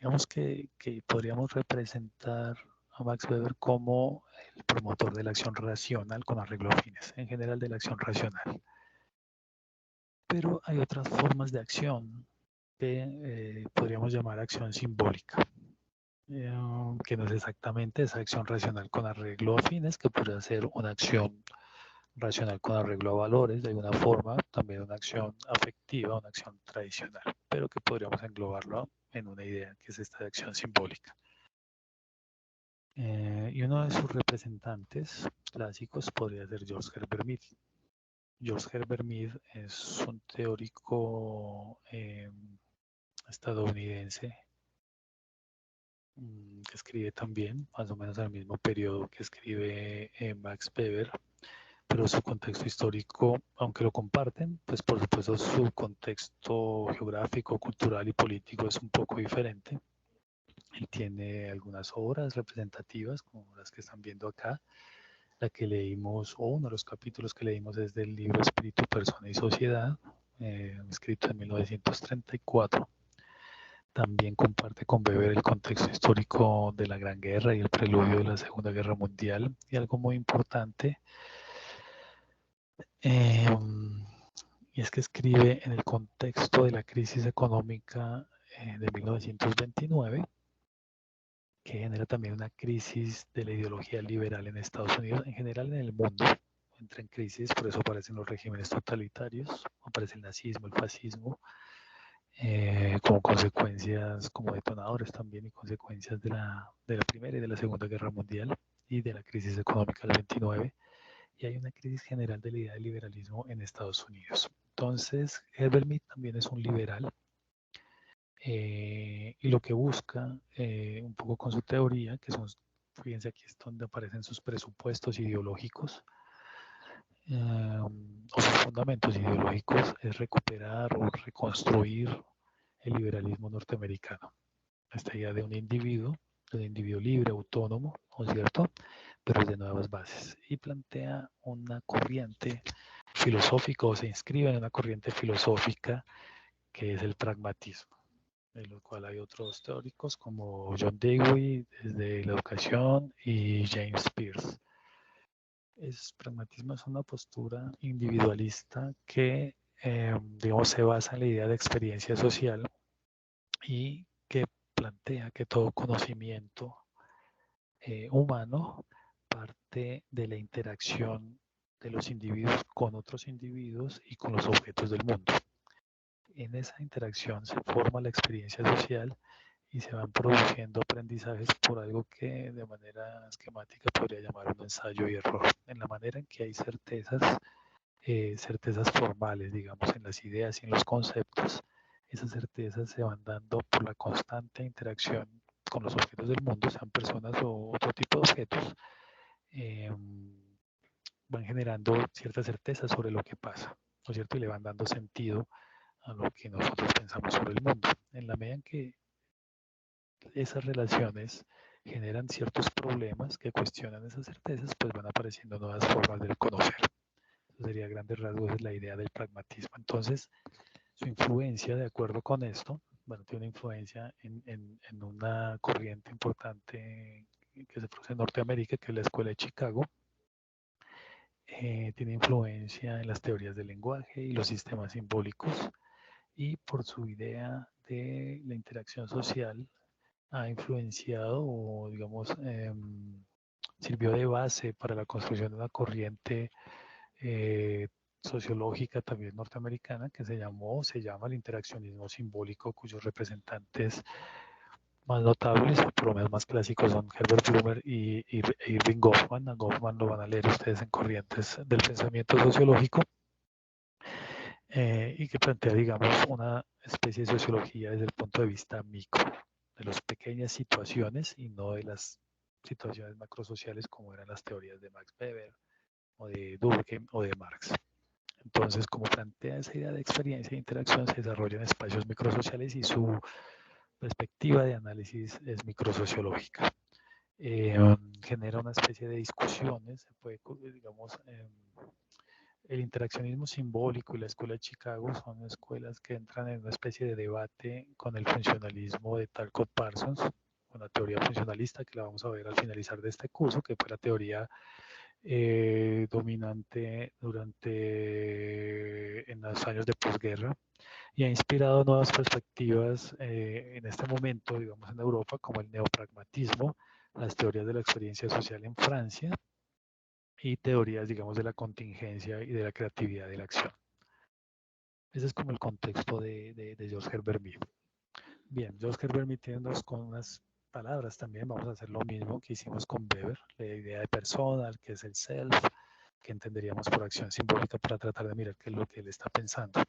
Digamos que podríamos representar a Max Weber como el promotor de la acción racional con arreglo a fines, en general de la acción racional. Pero hay otras formas de acción que podríamos llamar acción simbólica, que no es exactamente esa acción racional con arreglo a fines, que podría ser una acción racional con arreglo a valores, de alguna forma, también una acción afectiva, una acción tradicional, pero que podríamos englobarlo en una idea que es esta de acción simbólica. Y uno de sus representantes clásicos podría ser George Herbert Mead. George Herbert Mead es un teórico estadounidense que escribe también, más o menos al mismo periodo que escribe Max Weber, pero su contexto histórico, aunque lo comparten, pues por supuesto su contexto geográfico, cultural y político es un poco diferente. Él tiene algunas obras representativas, como las que están viendo acá. La que leímos, o uno de los capítulos que leímos es del libro Espíritu, Persona y Sociedad, escrito en 1934. También comparte con Weber el contexto histórico de la Gran Guerra y el preludio de la Segunda Guerra Mundial. Y algo muy importante, y es que escribe en el contexto de la crisis económica de 1929, que genera también una crisis de la ideología liberal en Estados Unidos, en general en el mundo. Entra en crisis, por eso aparecen los regímenes totalitarios, aparece el nazismo, el fascismo, como consecuencias, como detonadores también y consecuencias de la Primera y de la Segunda Guerra Mundial y de la crisis económica del 29. Y hay una crisis general de la idea del liberalismo en Estados Unidos. Entonces, Herbert Mead también es un liberal, y lo que busca, un poco con su teoría, que son, fíjense aquí es donde aparecen sus presupuestos ideológicos, o sus fundamentos ideológicos, es recuperar o reconstruir el liberalismo norteamericano. Esta idea de un individuo libre, autónomo, ¿no es cierto? Pero de nuevas bases. Y plantea una corriente filosófica, o se inscribe en una corriente filosófica que es el pragmatismo, de lo cual hay otros teóricos como John Dewey desde la educación y James Peirce. Pragmatismo es una postura individualista que, digamos, se basa en la idea de experiencia social y que plantea que todo conocimiento humano parte de la interacción de los individuos con otros individuos y con los objetos del mundo. En esa interacción se forma la experiencia social y se van produciendo aprendizajes por algo que de manera esquemática podría llamar un ensayo y error, en la manera en que hay certezas formales, digamos, en las ideas y en los conceptos. Esas certezas se van dando por la constante interacción con los objetos del mundo, sean personas o otro tipo de objetos, van generando ciertas certezas sobre lo que pasa, ¿no es cierto? Y le van dando sentido a lo que nosotros pensamos sobre el mundo. En la medida en que esas relaciones generan ciertos problemas que cuestionan esas certezas, pues van apareciendo nuevas formas de conocer. Eso sería a grandes rasgos la idea del pragmatismo. Entonces, su influencia, de acuerdo con esto, bueno, tiene una influencia en una corriente importante que se produce en Norteamérica, que es la Escuela de Chicago. Tiene influencia en las teorías del lenguaje y los sistemas simbólicos, y por su idea de la interacción social ha influenciado o, digamos, sirvió de base para la construcción de una corriente sociológica también norteamericana que se llama el interaccionismo simbólico, cuyos representantes más notables o por lo menos más clásicos son Herbert Blumer y Irving Goffman. A Goffman lo van a leer ustedes en Corrientes del Pensamiento Sociológico, y que plantea, digamos, una especie de sociología desde el punto de vista micro, de las pequeñas situaciones y no de las situaciones macrosociales como eran las teorías de Max Weber o de Durkheim o de Marx. Entonces, como plantea esa idea de experiencia e interacción, se desarrolla en espacios microsociales y su perspectiva de análisis es microsociológica. Genera una especie de discusiones, se puede, digamos, el interaccionismo simbólico y la Escuela de Chicago son escuelas que entran en una especie de debate con el funcionalismo de Talcott Parsons, con la teoría funcionalista, que la vamos a ver al finalizar de este curso, que fue la teoría dominante en los años de posguerra, y ha inspirado nuevas perspectivas en este momento, digamos, en Europa, como el neopragmatismo, las teorías de la experiencia social en Francia y teorías, digamos, de la contingencia y de la creatividad de la acción. Ese es como el contexto de George Herbert Mead. Bien, George Herbert Mead tiene unas palabras también. Vamos a hacer lo mismo que hicimos con Weber, la idea de persona, que es el self, que entenderíamos por acción simbólica, para tratar de mirar qué es lo que él está pensando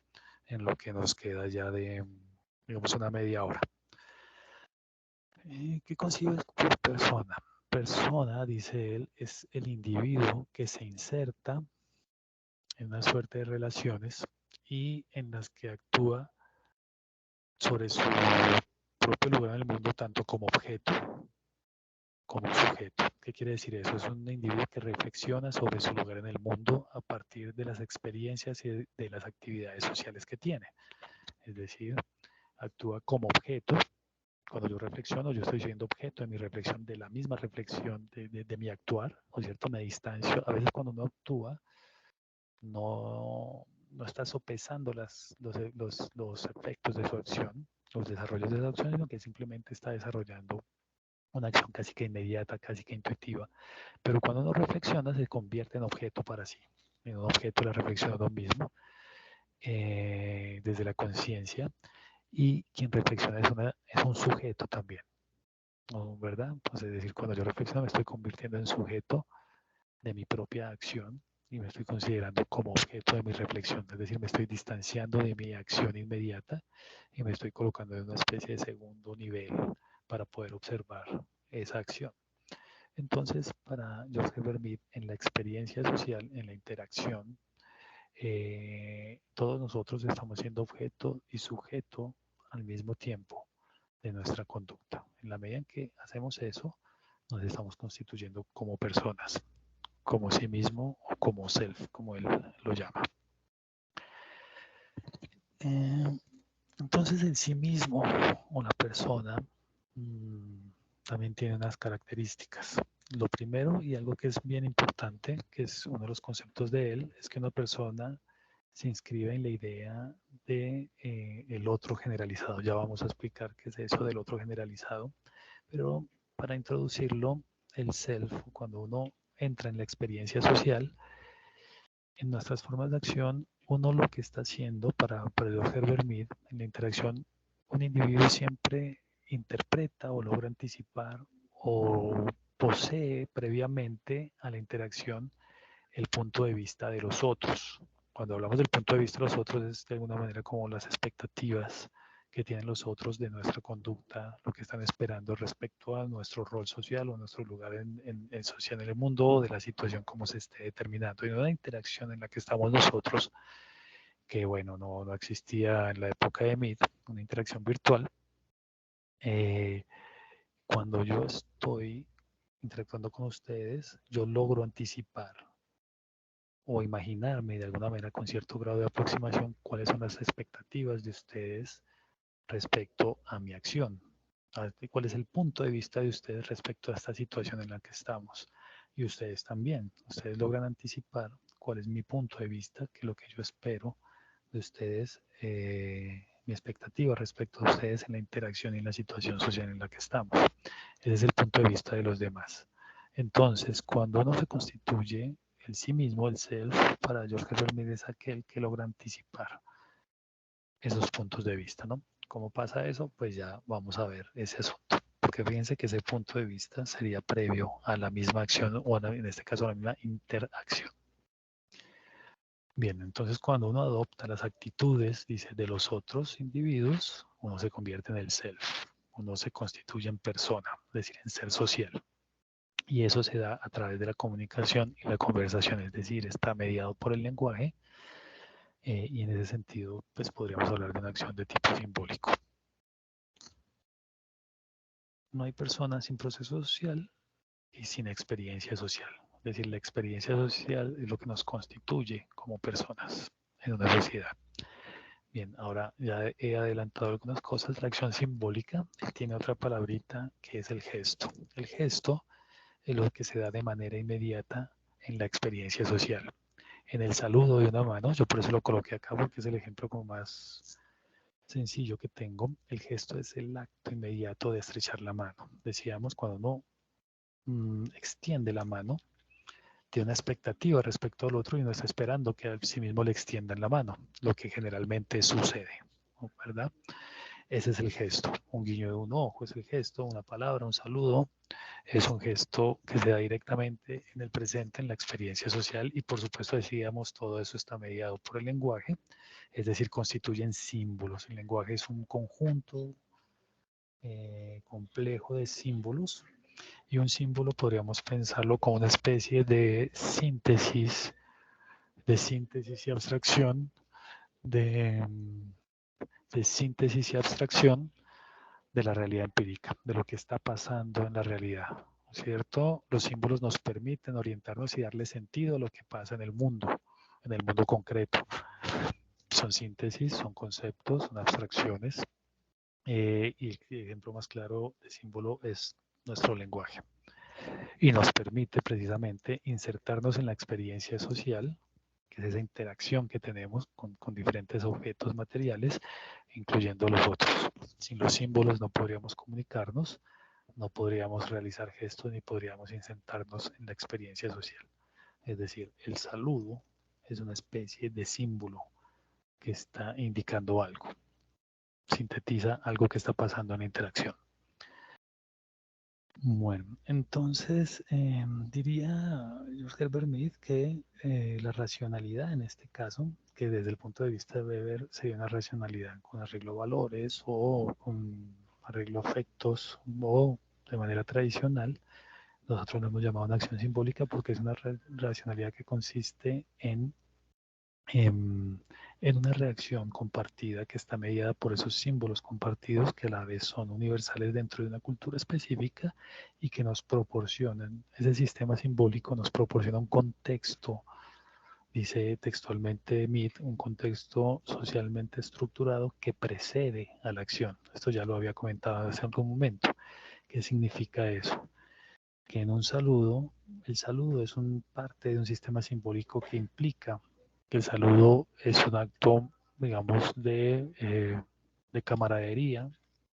en lo que nos queda ya de, digamos, una media hora. ¿Qué concibes por persona? Persona, dice él, es el individuo que se inserta en una suerte de relaciones y en las que actúa sobre su propio lugar en el mundo, tanto como objeto como sujeto. ¿Qué quiere decir eso? Es un individuo que reflexiona sobre su lugar en el mundo a partir de las experiencias y de las actividades sociales que tiene. Es decir, actúa como objeto. Cuando yo reflexiono, yo estoy siendo objeto de mi reflexión, de la misma reflexión de mi actuar, ¿no es cierto? Me distancio. A veces cuando uno actúa, no está sopesando los efectos de su acción, los desarrollos de su acción, sino que simplemente está desarrollando una acción casi que inmediata, casi que intuitiva. Pero cuando uno reflexiona, se convierte en objeto para sí, en un objeto de la reflexión de uno mismo, desde la conciencia, y quien reflexiona es un sujeto también, ¿no? ¿Verdad? Entonces, es decir, cuando yo reflexiono me estoy convirtiendo en sujeto de mi propia acción y me estoy considerando como objeto de mi reflexión, es decir, me estoy distanciando de mi acción inmediata y me estoy colocando en una especie de segundo nivel para poder observar esa acción. Entonces, para George Herbert Mead, en la experiencia social, en la interacción, todos nosotros estamos siendo objeto y sujeto al mismo tiempo de nuestra conducta. En la medida en que hacemos eso, nos estamos constituyendo como personas, como sí mismo o como self, como él lo llama. Entonces, en sí mismo, una persona también tiene unas características. Lo primero, y algo que es bien importante, que es uno de los conceptos de él, es que una persona se inscribe en la idea de el otro generalizado. Ya vamos a explicar qué es eso del otro generalizado, pero para introducirlo, el self, cuando uno entra en la experiencia social, en nuestras formas de acción, uno lo que está haciendo para George Herbert Mead, en la interacción, un individuo siempre interpreta o logra anticipar o posee previamente a la interacción el punto de vista de los otros. Cuando hablamos del punto de vista de los otros, es de alguna manera como las expectativas que tienen los otros de nuestra conducta, lo que están esperando respecto a nuestro rol social o nuestro lugar en social en el mundo, o de la situación como se esté determinando. Y una interacción en la que estamos nosotros, que bueno, no existía en la época de Mead, una interacción virtual. Cuando yo estoy interactuando con ustedes, yo logro anticipar o imaginarme de alguna manera con cierto grado de aproximación cuáles son las expectativas de ustedes respecto a mi acción. ¿Cuál es el punto de vista de ustedes respecto a esta situación en la que estamos? Y ustedes también. Ustedes logran anticipar cuál es mi punto de vista, qué es lo que yo espero de ustedes, mi expectativa respecto a ustedes en la interacción y en la situación social en la que estamos. Ese es el punto de vista de los demás. Entonces, cuando uno se constituye el sí mismo, el self, para George Herbert Mead es aquel que logra anticipar esos puntos de vista, ¿no? ¿Cómo pasa eso? Pues ya vamos a ver ese asunto. Porque fíjense que ese punto de vista sería previo a la misma acción o en este caso a la misma interacción. Bien, entonces cuando uno adopta las actitudes, dice, de los otros individuos, uno se convierte en el self, uno se constituye en persona, es decir, en ser social. Y eso se da a través de la comunicación y la conversación, es decir, está mediado por el lenguaje, y en ese sentido, pues podríamos hablar de una acción de tipo simbólico. No hay persona sin proceso social y sin experiencia social. Es decir, la experiencia social es lo que nos constituye como personas en una sociedad. Bien, ahora ya he adelantado algunas cosas. La acción simbólica tiene otra palabrita que es el gesto. El gesto es lo que se da de manera inmediata en la experiencia social. En el saludo de una mano, yo por eso lo coloqué acá porque es el ejemplo como más sencillo que tengo. El gesto es el acto inmediato de estrechar la mano. Decíamos, cuando uno extiende la mano, tiene una expectativa respecto al otro y no está esperando que a sí mismo le extiendan la mano, lo que generalmente sucede, ¿verdad? Ese es el gesto. Un guiño de un ojo es el gesto, una palabra, un saludo, es un gesto que se da directamente en el presente, en la experiencia social y por supuesto decíamos todo eso está mediado por el lenguaje, es decir, constituyen símbolos. El lenguaje es un conjunto complejo de símbolos y un símbolo podríamos pensarlo como una especie de síntesis y abstracción, de, de síntesis y abstracción de la realidad empírica, de lo que está pasando en la realidad, ¿cierto? Los símbolos nos permiten orientarnos y darle sentido a lo que pasa en el mundo concreto. Son síntesis, son conceptos, son abstracciones, y el ejemplo más claro de símbolo es nuestro lenguaje. Y nos permite precisamente insertarnos en la experiencia social, que es esa interacción que tenemos con diferentes objetos materiales, incluyendo los otros. Sin los símbolos no podríamos comunicarnos, no podríamos realizar gestos ni podríamos insertarnos en la experiencia social. Es decir, el saludo es una especie de símbolo que está indicando algo, sintetiza algo que está pasando en la interacción. Bueno, entonces diría George Herbert Mead que la racionalidad en este caso, que desde el punto de vista de Weber sería una racionalidad con arreglo a valores o con arreglo a afectos o de manera tradicional, nosotros lo hemos llamado una acción simbólica porque es una racionalidad que consiste en una reacción compartida que está mediada por esos símbolos compartidos que a la vez son universales dentro de una cultura específica y que nos proporcionan, ese sistema simbólico nos proporciona un contexto, dice textualmente Mead, un contexto socialmente estructurado que precede a la acción. Esto ya lo había comentado hace algún momento. ¿Qué significa eso? Que en un saludo, el saludo es parte de un sistema simbólico que implica que el saludo es un acto, digamos, de camaradería,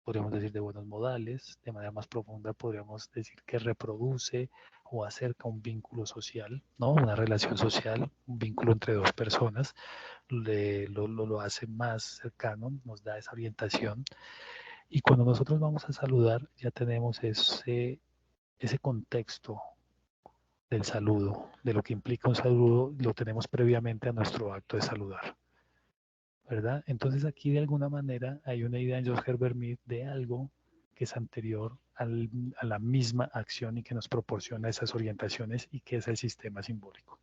podríamos decir de buenos modales, de manera más profunda podríamos decir que reproduce o acerca un vínculo social, ¿no? Una relación social, un vínculo entre dos personas, lo hace más cercano, nos da esa orientación. Y cuando nosotros vamos a saludar, ya tenemos ese contexto del saludo, de lo que implica un saludo, lo tenemos previamente a nuestro acto de saludar, ¿verdad? Entonces aquí de alguna manera hay una idea en George Herbert Mead de algo que es anterior a la misma acción y que nos proporciona esas orientaciones y que es el sistema simbólico.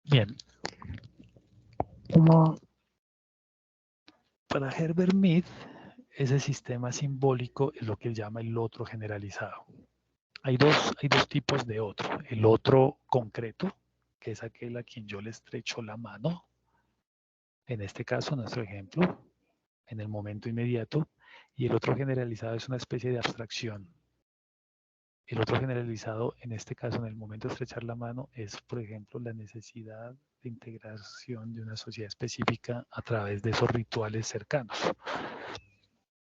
Bien. Para Herbert Mead, ese sistema simbólico es lo que él llama el otro generalizado. Hay dos tipos de otro. El otro concreto, que es aquel a quien yo le estrecho la mano, en este caso, nuestro ejemplo, en el momento inmediato, y el otro generalizado es una especie de abstracción. El otro generalizado, en este caso, en el momento de estrechar la mano, es, por ejemplo, la necesidad de integración de una sociedad específica a través de esos rituales cercanos.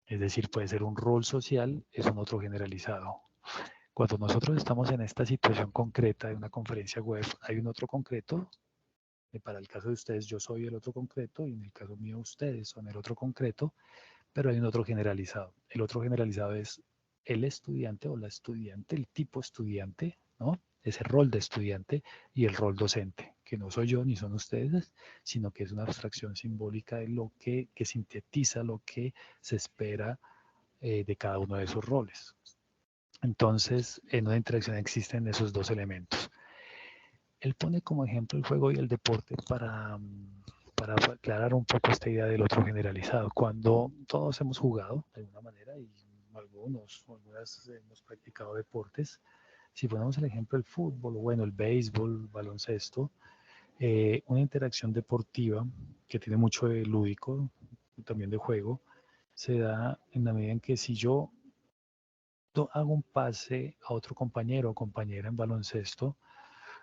Es decir, puede ser un rol social, es un otro generalizado. Cuando nosotros estamos en esta situación concreta de una conferencia web, hay un otro concreto. Para el caso de ustedes, yo soy el otro concreto y en el caso mío, ustedes son el otro concreto, pero hay un otro generalizado. El otro generalizado es el estudiante o la estudiante, el tipo estudiante, ¿no? Ese rol de estudiante y el rol docente, que no soy yo ni son ustedes, sino que es una abstracción simbólica de lo que sintetiza lo que se espera de cada uno de esos roles. Entonces, en una interacción existen esos dos elementos. Él pone como ejemplo el juego y el deporte para aclarar un poco esta idea del otro generalizado. Cuando todos hemos jugado de alguna manera y algunas hemos practicado deportes, si ponemos el ejemplo del fútbol, o bueno, el béisbol, el baloncesto, Una interacción deportiva que tiene mucho de lúdico, también de juego, se da en la medida en que si yo hago un pase a otro compañero o compañera en baloncesto,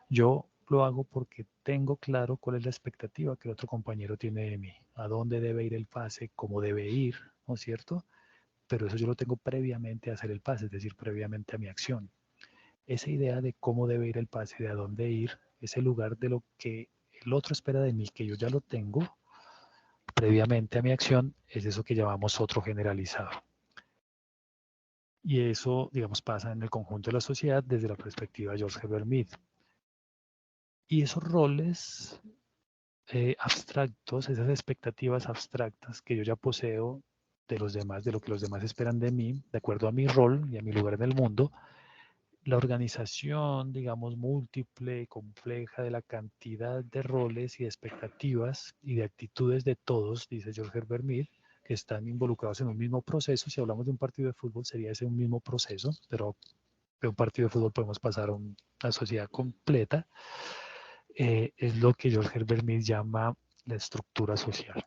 yo lo hago porque tengo claro cuál es la expectativa que el otro compañero tiene de mí, a dónde debe ir el pase, cómo debe ir, ¿no es cierto? Pero eso yo lo tengo previamente a hacer el pase, es decir, previamente a mi acción. Esa idea de cómo debe ir el pase, de a dónde ir, ese lugar de lo que el otro espera de mí, que yo ya lo tengo previamente a mi acción, es eso que llamamos otro generalizado. Y eso, digamos, pasa en el conjunto de la sociedad desde la perspectiva de George Herbert Mead. Y esos roles abstractos, esas expectativas abstractas que yo ya poseo de los demás, de lo que los demás esperan de mí, de acuerdo a mi rol y a mi lugar en el mundo, la organización, digamos, múltiple y compleja de la cantidad de roles y expectativas y de actitudes de todos, dice George Herbert Mead, que están involucrados en un mismo proceso. Si hablamos de un partido de fútbol, sería ese un mismo proceso, pero de un partido de fútbol podemos pasar a una sociedad completa. Es lo que George Herbert Mead llama la estructura social.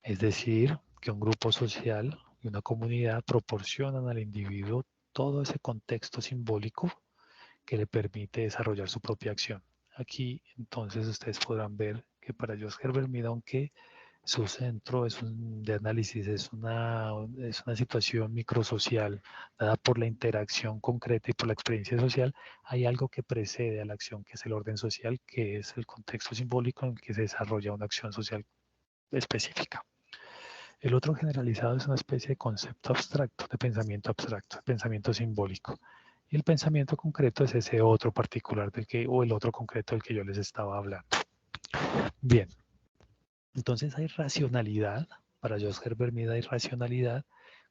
Es decir, que un grupo social y una comunidad proporcionan al individuo todo ese contexto simbólico que le permite desarrollar su propia acción. Aquí entonces ustedes podrán ver que para George Herbert Mead, aunque su centro de análisis es una situación microsocial dada por la interacción concreta y por la experiencia social, hay algo que precede a la acción, que es el orden social, que es el contexto simbólico en el que se desarrolla una acción social específica. El otro generalizado es una especie de concepto abstracto, de pensamiento simbólico. Y el pensamiento concreto es ese otro particular o el otro concreto del que yo les estaba hablando. Bien, entonces hay racionalidad, para George Herbert Mead hay racionalidad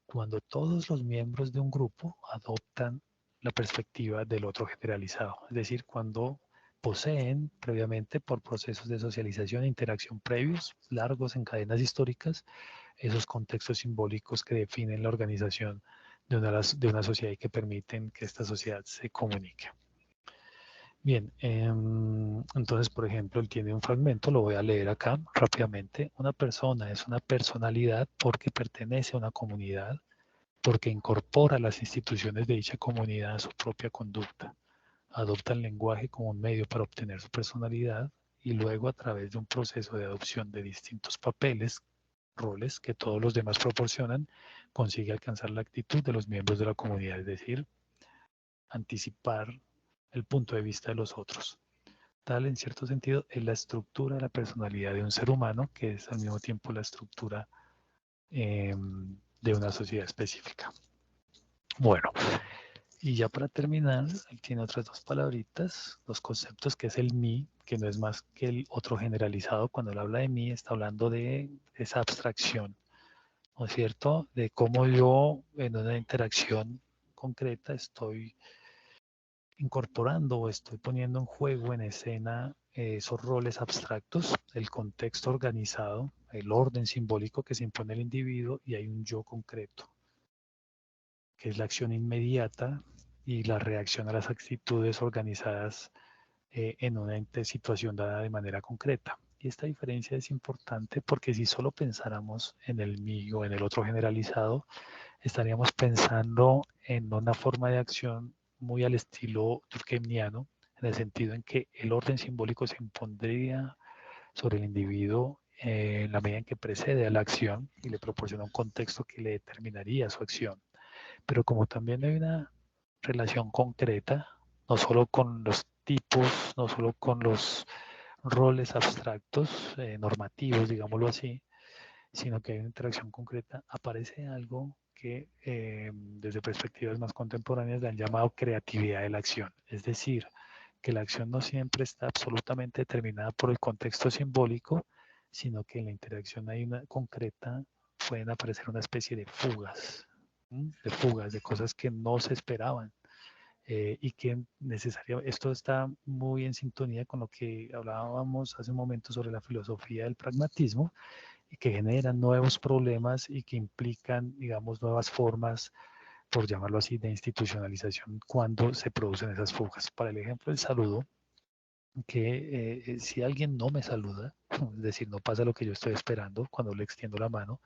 cuando todos los miembros de un grupo adoptan la perspectiva del otro generalizado, es decir, cuando poseen previamente por procesos de socialización e interacción previos, largos en cadenas históricas, esos contextos simbólicos que definen la organización de una sociedad y que permiten que esta sociedad se comunique. Bien, entonces, por ejemplo, él tiene un fragmento, lo voy a leer acá rápidamente. Una persona es una personalidad porque pertenece a una comunidad, porque incorpora las instituciones de dicha comunidad a su propia conducta, adopta el lenguaje como un medio para obtener su personalidad y luego a través de un proceso de adopción de distintos papeles, roles que todos los demás proporcionan, consigue alcanzar la actitud de los miembros de la comunidad, es decir, anticipar el punto de vista de los otros. Tal, en cierto sentido, es la estructura de la personalidad de un ser humano, que es al mismo tiempo la estructura de una sociedad específica. Bueno, y ya para terminar, él tiene otras dos palabritas, dos conceptos, que es el mí, que no es más que el otro generalizado. Cuando él habla de mí, está hablando de esa abstracción, ¿no es cierto? De cómo yo en una interacción concreta estoy incorporando o estoy poniendo en juego, en escena, esos roles abstractos, el contexto organizado, el orden simbólico que se impone al individuo y hay un yo concreto, que es la acción inmediata y la reacción a las actitudes organizadas en una situación dada de manera concreta. Y esta diferencia es importante porque si solo pensáramos en el mí o en el otro generalizado, estaríamos pensando en una forma de acción muy al estilo durkheimiano, en el sentido en que el orden simbólico se impondría sobre el individuo en la medida en que precede a la acción y le proporciona un contexto que le determinaría su acción. Pero como también hay una relación concreta, no solo con los tipos, no solo con los roles abstractos, normativos, digámoslo así, sino que hay una interacción concreta, aparece algo que desde perspectivas más contemporáneas le han llamado creatividad de la acción. Es decir, que la acción no siempre está absolutamente determinada por el contexto simbólico, sino que en la interacción hay una concreta, pueden aparecer una especie de fugas, de cosas que no se esperaban. Y que necesariamente, esto está muy en sintonía con lo que hablábamos hace un momento sobre la filosofía del pragmatismo, y que generan nuevos problemas y que implican, digamos, nuevas formas, por llamarlo así, de institucionalización cuando se producen esas fugas. Para el ejemplo del saludo, que si alguien no me saluda, es decir, no pasa lo que yo estoy esperando cuando le extiendo la mano,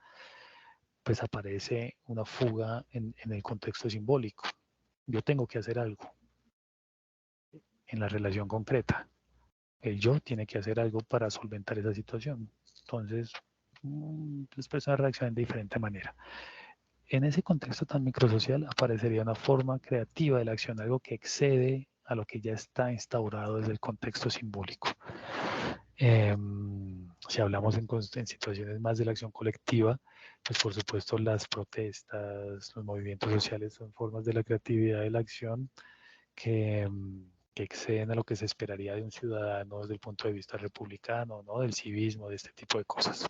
pues aparece una fuga en el contexto simbólico. Yo tengo que hacer algo en la relación concreta. El yo tiene que hacer algo para solventar esa situación. Entonces, las personas reaccionan de diferente manera. En ese contexto tan microsocial aparecería una forma creativa de la acción, algo que excede a lo que ya está instaurado desde el contexto simbólico. Si hablamos en situaciones más de la acción colectiva, pues por supuesto las protestas, los movimientos sociales son formas de la creatividad de la acción que, que exceden a lo que se esperaría de un ciudadano desde el punto de vista republicano, ¿no? Del civismo, de este tipo de cosas.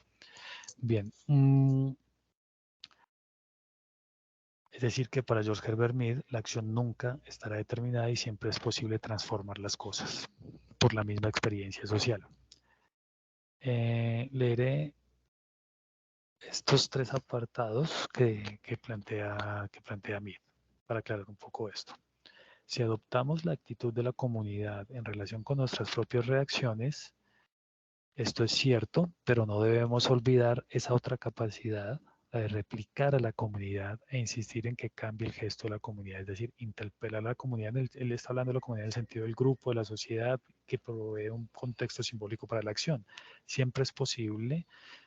Bien. Es decir, que para George Herbert Mead la acción nunca estará determinada y siempre es posible transformar las cosas por la misma experiencia social. Leeré estos tres apartados que plantea Mead para aclarar un poco esto. Si adoptamos la actitud de la comunidad en relación con nuestras propias reacciones, esto es cierto, pero no debemos olvidar esa otra capacidad, la de replicar a la comunidad e insistir en que cambie el gesto de la comunidad, es decir, interpelar a la comunidad. Él está hablando de la comunidad en el sentido del grupo, de la sociedad, que provee un contexto simbólico para la acción. Siempre es posible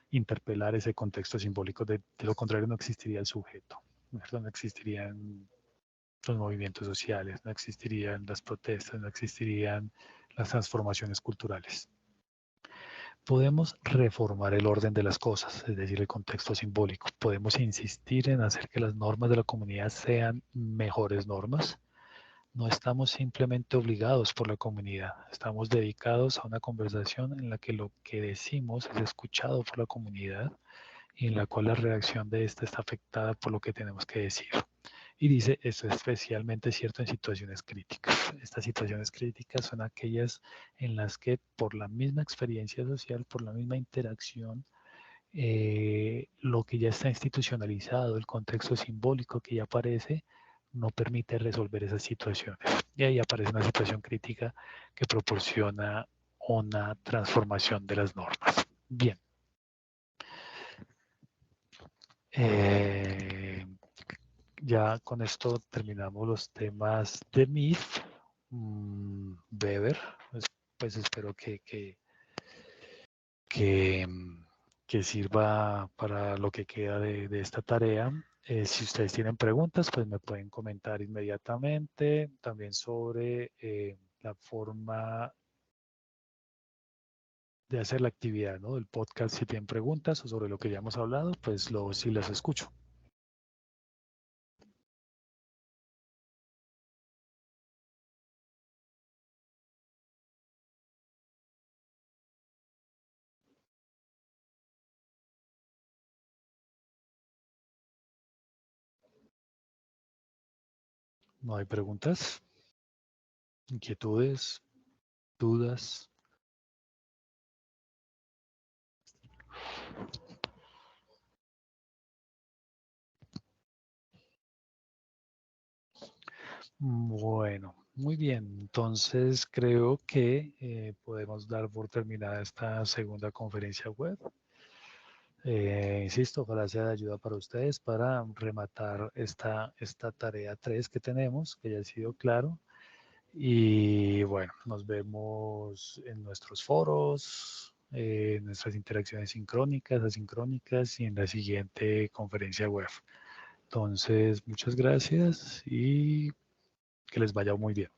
interpelar ese contexto simbólico, de lo contrario no existiría el sujeto, no existirían los movimientos sociales, no existirían las protestas, no existirían las transformaciones culturales. Podemos reformar el orden de las cosas, es decir, el contexto simbólico. Podemos insistir en hacer que las normas de la comunidad sean mejores normas. No estamos simplemente obligados por la comunidad, estamos dedicados a una conversación en la que lo que decimos es escuchado por la comunidad y en la cual la reacción de esta está afectada por lo que tenemos que decir. Y dice, esto es especialmente cierto en situaciones críticas. Estas situaciones críticas son aquellas en las que por la misma experiencia social, por la misma interacción, lo que ya está institucionalizado, el contexto simbólico que ya aparece, no permite resolver esas situaciones. Y ahí aparece una situación crítica que proporciona una transformación de las normas. Bien. Ya con esto terminamos los temas de Mead. Weber, pues espero que sirva para lo que queda de esta tarea. Si ustedes tienen preguntas, pues me pueden comentar inmediatamente. También sobre la forma de hacer la actividad, ¿no? Del podcast, si tienen preguntas o sobre lo que ya hemos hablado, pues sí las escucho. ¿No hay preguntas? ¿Inquietudes? ¿Dudas? Bueno, muy bien. Entonces creo que podemos dar por terminada esta segunda conferencia web. Insisto, ojalá sea de ayuda para ustedes para rematar esta tarea 3 que tenemos, que ya ha sido claro. Y bueno, nos vemos en nuestros foros, en nuestras interacciones sincrónicas, asincrónicas y en la siguiente conferencia web. Entonces, muchas gracias y que les vaya muy bien.